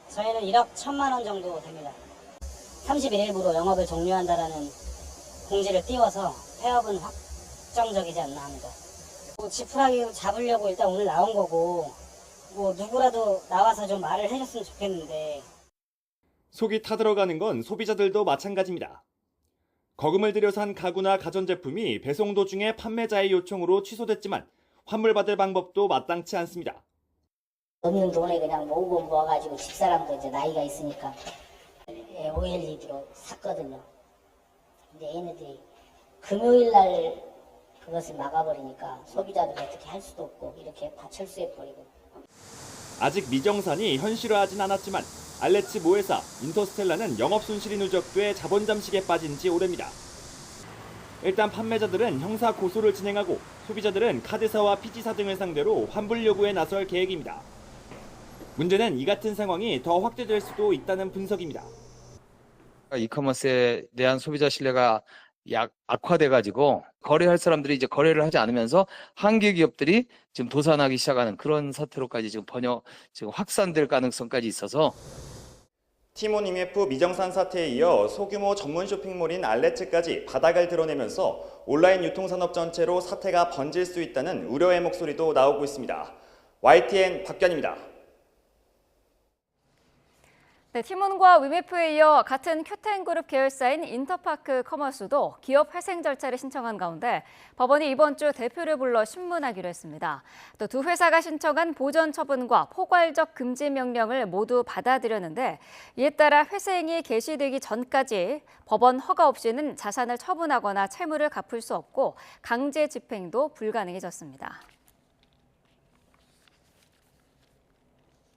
저희는 1억 1천만 원 정도 됩니다. 31일부로 영업을 종료한다라는 공지를 띄워서 폐업은 확정적이지 않나 합니다. 지푸라기 잡으려고 일단 오늘 나온 거고 누구라도 나와서 좀 말을 해줬으면 좋겠는데. 속이 타들어가는 건 소비자들도 마찬가지입니다. 거금을 들여 산 가구나 가전제품이 배송 도중에 판매자의 요청으로 취소됐지만 환불받을 방법도 마땅치 않습니다. 없는 돈에 그냥 모아가지고 집사람도 이제 나이가 있으니까 OLED로 샀거든요. 근데 얘네들이 금요일 날 그것을 막아버리니까 소비자들이 어떻게 할 수도 없고 이렇게 다 철수해버리고. 아직 미정산이 현실화하진 않았지만 알레츠 모회사 인터스텔라는 영업 손실이 누적돼 자본 잠식에 빠진 지 오래입니다. 일단 판매자들은 형사 고소를 진행하고 소비자들은 카드사와 PG사 등을 상대로 환불 요구에 나설 계획입니다. 문제는 이 같은 상황이 더 확대될 수도 있다는 분석입니다. 이커머스에 대한 소비자 신뢰가 악화돼가지고 거래할 사람들이 이제 거래를 하지 않으면서 한계 기업들이 지금 도산하기 시작하는 그런 사태로까지 지금 확산될 가능성까지 있어서. 팀원 IMF 미정산 사태에 이어 소규모 전문 쇼핑몰인 알레츠까지 바닥을 드러내면서 온라인 유통산업 전체로 사태가 번질 수 있다는 우려의 목소리도 나오고 있습니다. YTN 박견입니다. 네, 팀원과 위메프에 이어 같은 큐텐그룹 계열사인 인터파크 커머스도 기업 회생 절차를 신청한 가운데 법원이 이번 주 대표를 불러 신문하기로 했습니다. 또 두 회사가 신청한 보전 처분과 포괄적 금지 명령을 모두 받아들였는데 이에 따라 회생이 개시되기 전까지 법원 허가 없이는 자산을 처분하거나 채무를 갚을 수 없고 강제 집행도 불가능해졌습니다.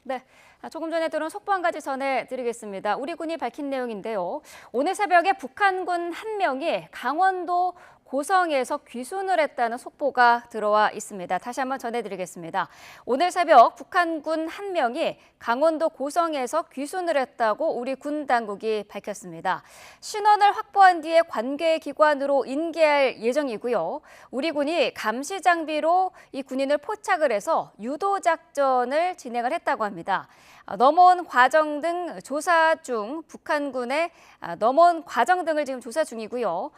네. 조금 전에 들은 속보 한 가지 전해드리겠습니다. 우리 군이 밝힌 내용인데요. 오늘 새벽에 북한군 1명이 강원도 고성에서 귀순을 했다는 속보가 들어와 있습니다. 다시 한번 전해드리겠습니다. 오늘 새벽 북한군 한 명이 강원도 고성에서 귀순을 했다고 우리 군 당국이 밝혔습니다. 신원을 확보한 뒤에 관계기관으로 인계할 예정이고요. 우리 군이 감시 장비로 이 군인을 포착을 해서 유도 작전을 진행을 했다고 합니다. 넘어온 과정 등 조사 중 북한군의 넘어온 과정 등을 지금 조사 중이고요.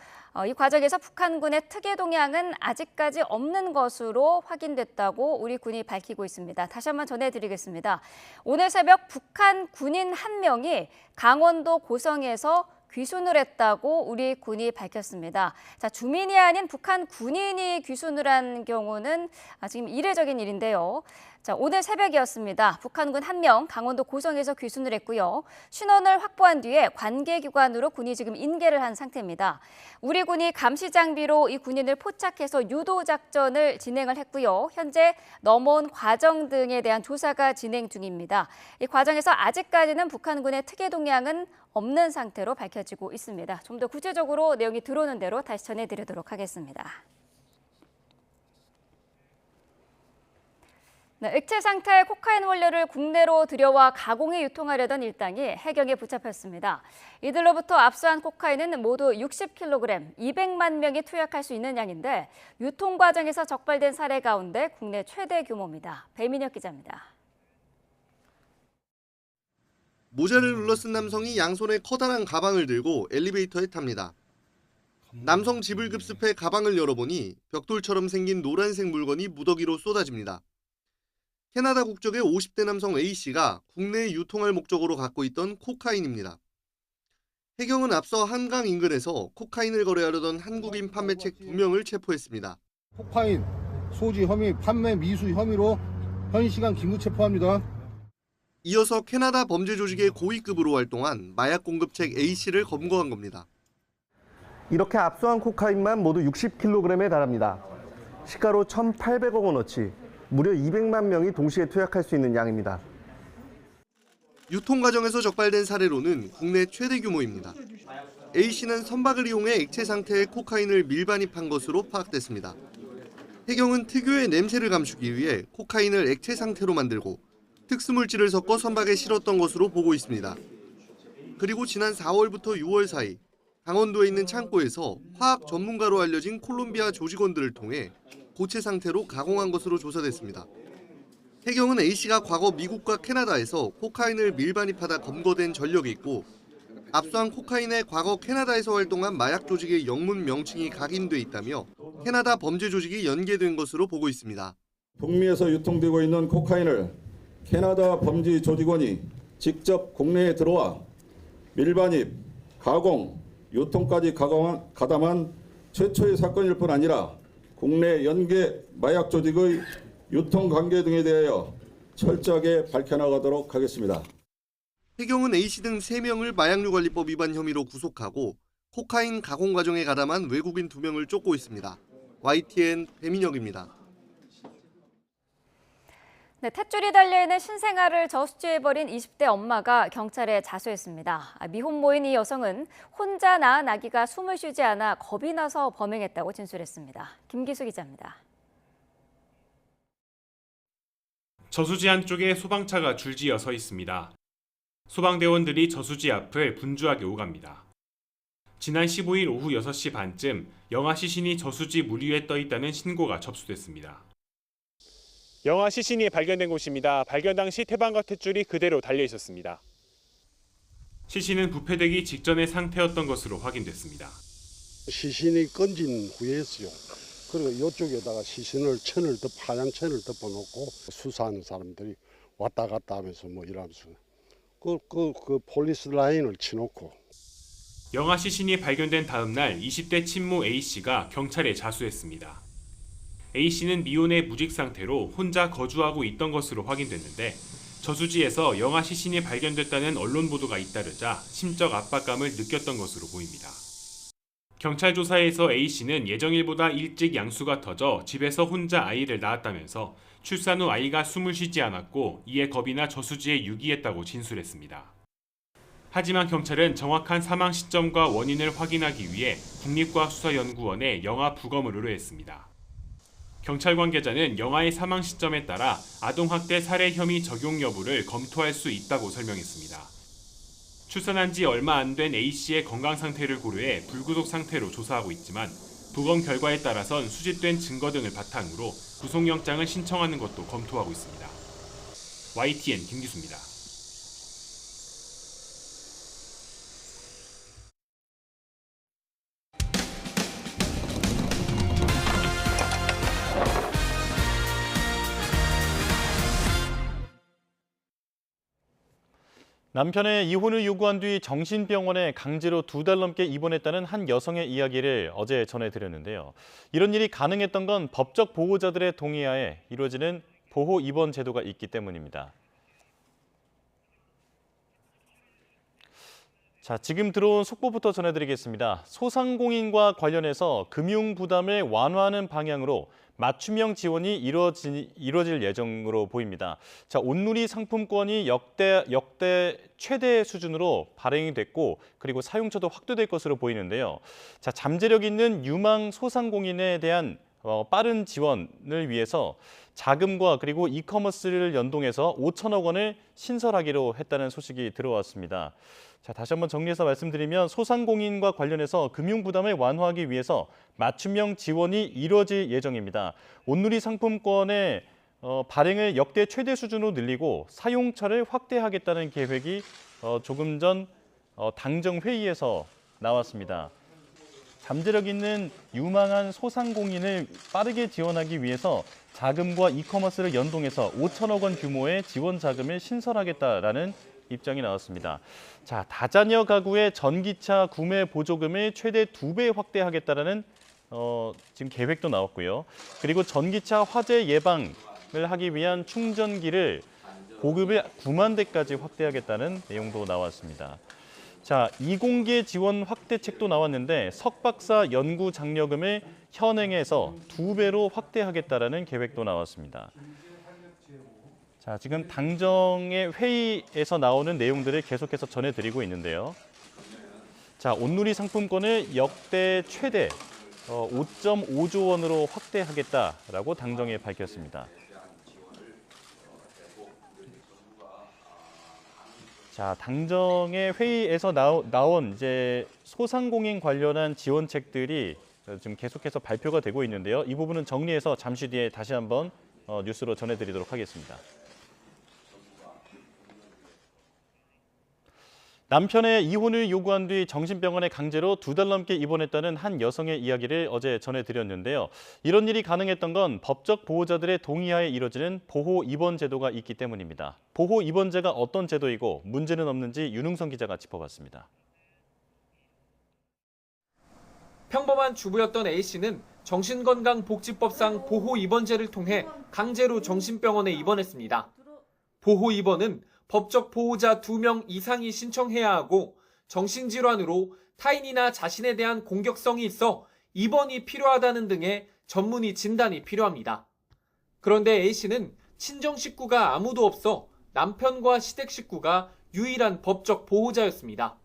이 과정에서 북한군의 특이 동향은 아직까지 없는 것으로 확인됐다고 우리 군이 밝히고 있습니다. 다시 한번 전해드리겠습니다. 오늘 새벽 북한 군인 한 명이 강원도 고성에서 귀순을 했다고 우리 군이 밝혔습니다. 자, 주민이 아닌 북한 군인이 귀순을 한 경우는 지금 이례적인 일인데요. 자, 오늘 새벽이었습니다. 북한군 한 명 강원도 고성에서 귀순을 했고요. 신원을 확보한 뒤에 관계기관으로 군이 지금 인계를 한 상태입니다. 우리 군이 감시 장비로 이 군인을 포착해서 유도 작전을 진행을 했고요. 현재 넘어온 과정 등에 대한 조사가 진행 중입니다. 이 과정에서 아직까지는 북한군의 특이 동향은 없는 상태로 밝혀지고 있습니다. 좀 더 구체적으로 내용이 들어오는 대로 다시 전해드리도록 하겠습니다. 네, 액체 상태의 코카인 원료를 국내로 들여와 가공해 유통하려던 일당이 해경에 붙잡혔습니다. 이들로부터 압수한 코카인은 모두 60kg, 200만 명이 투약할 수 있는 양인데 유통 과정에서 적발된 사례 가운데 국내 최대 규모입니다. 배민혁 기자입니다. 모자를 눌러 쓴 남성이 양손에 커다란 가방을 들고 엘리베이터에 탑니다. 남성 집을 급습해 가방을 열어보니 벽돌처럼 생긴 노란색 물건이 무더기로 쏟아집니다. 캐나다 국적의 50대 남성 A씨가 국내에 유통할 목적으로 갖고 있던 코카인입니다. 해경은 앞서 한강 인근에서 코카인을 거래하려던 한국인 판매책 2명을 체포했습니다. 코카인 소지 혐의, 판매 미수 혐의로 현 시간 긴급 체포합니다. 이어서 캐나다 범죄 조직의 고위급으로 활동한 마약 공급책 A씨를 검거한 겁니다. 이렇게 압수한 코카인만 모두 60kg에 달합니다. 시가로 1,800억 원어치, 무려 200만 명이 동시에 투약할 수 있는 양입니다. 유통 과정에서 적발된 사례로는 국내 최대 규모입니다. A씨는 선박을 이용해 액체 상태의 코카인을 밀반입한 것으로 파악됐습니다. 해경은 특유의 냄새를 감추기 위해 코카인을 액체 상태로 만들고 특수물질을 섞어 선박에 실었던 것으로 보고 있습니다. 그리고 지난 4월부터 6월 사이 강원도에 있는 창고에서 화학 전문가로 알려진 콜롬비아 조직원들을 통해 고체 상태로 가공한 것으로 조사됐습니다. 해경은 A씨가 과거 미국과 캐나다에서 코카인을 밀반입하다 검거된 전력이 있고 압수한 코카인의 과거 캐나다에서 활동한 마약 조직의 영문 명칭이 각인돼 있다며 캐나다 범죄 조직이 연계된 것으로 보고 있습니다. 북미에서 유통되고 있는 코카인을 캐나다 범죄 조직원이 직접 국내에 들어와 밀반입, 가공, 유통까지 가담한 최초의 사건일 뿐 아니라 국내 연계 마약 조직의 유통 관계 등에 대하여 철저하게 밝혀나가도록 하겠습니다. 해경은 A씨 등 3명을 마약류관리법 위반 혐의로 구속하고 코카인 가공 과정에 가담한 외국인 2명을 쫓고 있습니다. YTN 배민혁입니다. 네, 탯줄이 달려있는 신생아를 저수지해버린 20대 엄마가 경찰에 자수했습니다. 미혼모인 이 여성은 혼자 낳은 아기가 숨을 쉬지 않아 겁이 나서 범행했다고 진술했습니다. 김기수 기자입니다. 저수지 한쪽에 소방차가 줄지어 서 있습니다. 소방대원들이 저수지 앞을 분주하게 오갑니다. 지난 15일 오후 6시 반쯤 영아 시신이 저수지 물 위에 떠 있다는 신고가 접수됐습니다. 영아 시신이 발견된 곳입니다. 발견 당시 태반과 탯줄이 그대로 달려 있었습니다. 시신은 부패되기 직전의 상태였던 것으로 확인됐습니다. 시신이 건진 후에였어요. 그리고 이쪽에다가 시신을 하얀 천을 덮어놓고 수사하는 사람들이 왔다 갔다 하면서 뭐 이러면서 그 폴리스 라인을 치놓고. 영아 시신이 발견된 다음 날 20대 친모 A씨가 경찰에 자수했습니다. A씨는 미혼의 무직 상태로 혼자 거주하고 있던 것으로 확인됐는데 저수지에서 영아 시신이 발견됐다는 언론 보도가 잇따르자 심적 압박감을 느꼈던 것으로 보입니다. 경찰 조사에서 A씨는 예정일보다 일찍 양수가 터져 집에서 혼자 아이를 낳았다면서 출산 후 아이가 숨을 쉬지 않았고 이에 겁이 나 저수지에 유기했다고 진술했습니다. 하지만 경찰은 정확한 사망 시점과 원인을 확인하기 위해 국립과학수사연구원에 영아 부검을 의뢰했습니다. 경찰 관계자는 영아의 사망 시점에 따라 아동학대 살해 혐의 적용 여부를 검토할 수 있다고 설명했습니다. 출산한 지 얼마 안 된 A씨의 건강 상태를 고려해 불구속 상태로 조사하고 있지만 부검 결과에 따라선 수집된 증거 등을 바탕으로 구속영장을 신청하는 것도 검토하고 있습니다. YTN 김기수입니다. 남편의 이혼을 요구한 뒤 정신병원에 강제로 2달 넘게 입원했다는 한 여성의 이야기를 어제 전해드렸는데요. 이런 일이 가능했던 건 법적 보호자들의 동의하에 이루어지는 보호 입원 제도가 있기 때문입니다. 자, 지금 들어온 속보부터 전해드리겠습니다. 소상공인과 관련해서 금융 부담을 완화하는 방향으로 맞춤형 지원이 이루어질 예정으로 보입니다. 자, 온누리 상품권이 역대 최대 수준으로 발행이 됐고 그리고 사용처도 확대될 것으로 보이는데요. 자, 잠재력 있는 유망 소상공인에 대한 빠른 지원을 위해서 자금과 그리고 이커머스를 연동해서 5천억 원을 신설하기로 했다는 소식이 들어왔습니다. 자, 다시 한번 정리해서 말씀드리면 소상공인과 관련해서 금융 부담을 완화하기 위해서 맞춤형 지원이 이루어질 예정입니다. 온누리 상품권의 발행을 역대 최대 수준으로 늘리고 사용처를 확대하겠다는 계획이 조금 전 당정회의에서 나왔습니다. 잠재력 있는 유망한 소상공인을 빠르게 지원하기 위해서 자금과 이커머스를 연동해서 5천억 원 규모의 지원 자금을 신설하겠다라는 입장이 나왔습니다. 자, 다자녀 가구의 전기차 구매 보조금을 최대 2배 확대하겠다라는 지금 계획도 나왔고요. 그리고 전기차 화재 예방을 하기 위한 충전기를 보급을 9만 대까지 확대하겠다는 내용도 나왔습니다. 자, 이공계 지원 확대책도 나왔는데 석박사 연구 장려금을 현행에서 2배로 확대하겠다라는 계획도 나왔습니다. 자, 지금 당정의 회의에서 나오는 내용들을 계속해서 전해드리고 있는데요. 자, 온누리 상품권을 역대 최대 5.5조 원으로 확대하겠다라고 당정에 밝혔습니다. 자, 당정의 회의에서 나온 이제 소상공인 관련한 지원책들이 지금 계속해서 발표가 되고 있는데요. 이 부분은 정리해서 잠시 뒤에 다시 한번 뉴스로 전해드리도록 하겠습니다. 남편의 이혼을 요구한 뒤 정신병원에 강제로 2달 넘게 입원했다는 한 여성의 이야기를 어제 전해드렸는데요. 이런 일이 가능했던 건 법적 보호자들의 동의하에 이뤄지는 보호 입원 제도가 있기 때문입니다. 보호 입원제가 어떤 제도이고 문제는 없는지 윤웅선 기자가 짚어봤습니다. 평범한 주부였던 A씨는 정신건강복지법상 보호 입원제를 통해 강제로 정신병원에 입원했습니다. 보호 입원은 법적 보호자 2명 이상이 신청해야 하고 정신질환으로 타인이나 자신에 대한 공격성이 있어 입원이 필요하다는 등의 전문의 진단이 필요합니다. 그런데 A씨는 친정 식구가 아무도 없어 남편과 시댁 식구가 유일한 법적 보호자였습니다.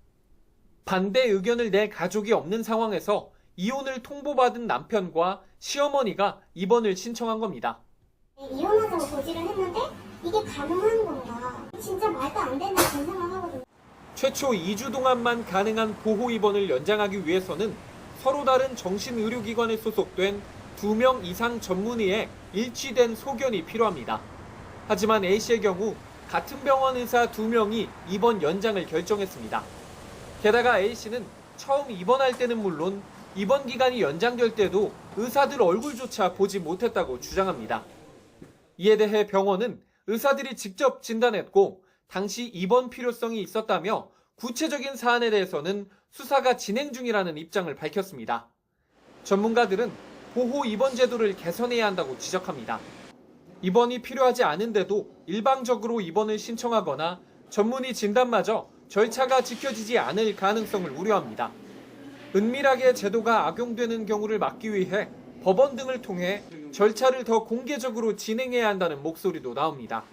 반대 의견을 낼 가족이 없는 상황에서 이혼을 통보받은 남편과 시어머니가 입원을 신청한 겁니다. 이혼하자고 고지를 했는데 이게 가능한 건가? 진짜 말도 안 되는 그런 생각하거든요. 최초 2주 동안만 가능한 보호 입원을 연장하기 위해서는 서로 다른 정신의료기관에 소속된 2명 이상 전문의의 일치된 소견이 필요합니다. 하지만 A씨의 경우 같은 병원 의사 2명이 입원 연장을 결정했습니다. 게다가 A씨는 처음 입원할 때는 물론 입원 기간이 연장될 때도 의사들 얼굴조차 보지 못했다고 주장합니다. 이에 대해 병원은 의사들이 직접 진단했고 당시 입원 필요성이 있었다며 구체적인 사안에 대해서는 수사가 진행 중이라는 입장을 밝혔습니다. 전문가들은 보호 입원 제도를 개선해야 한다고 지적합니다. 입원이 필요하지 않은데도 일방적으로 입원을 신청하거나 전문의 진단마저 절차가 지켜지지 않을 가능성을 우려합니다. 은밀하게 제도가 악용되는 경우를 막기 위해 법원 등을 통해 절차를 더 공개적으로 진행해야 한다는 목소리도 나옵니다.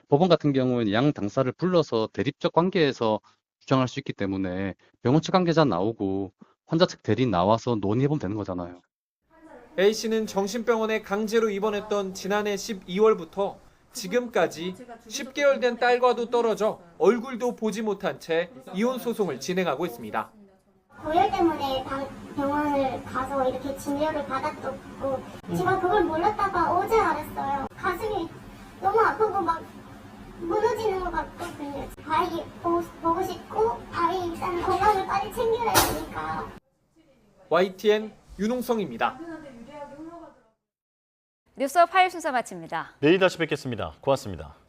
법원 같은 경우에는 양 당사를 불러서 대립적 관계에서 주장할 수 있기 때문에 병원 측 관계자 나오고 환자 측 대리인 나와서 논의해보면 되는 거잖아요. A씨는 정신병원에 강제로 입원했던 지난해 12월부터 지금까지 10개월 된 딸과도 떨어져 얼굴도 보지 못한 채 이혼 소송을 진행하고 있습니다. 고열 때문에 병원을 가서 이렇게 진료를 받았었고 제가 그걸 몰랐다가 어제 알았어요. 가슴이 너무 아프고 막 무너지는 것 같거든요. 아이 보고 싶고 아이 일단 건강을 빨리 챙겨야 되니까. YTN 윤홍성입니다. 뉴스업 화요일 순서 마칩니다. 내일 다시 뵙겠습니다. 고맙습니다.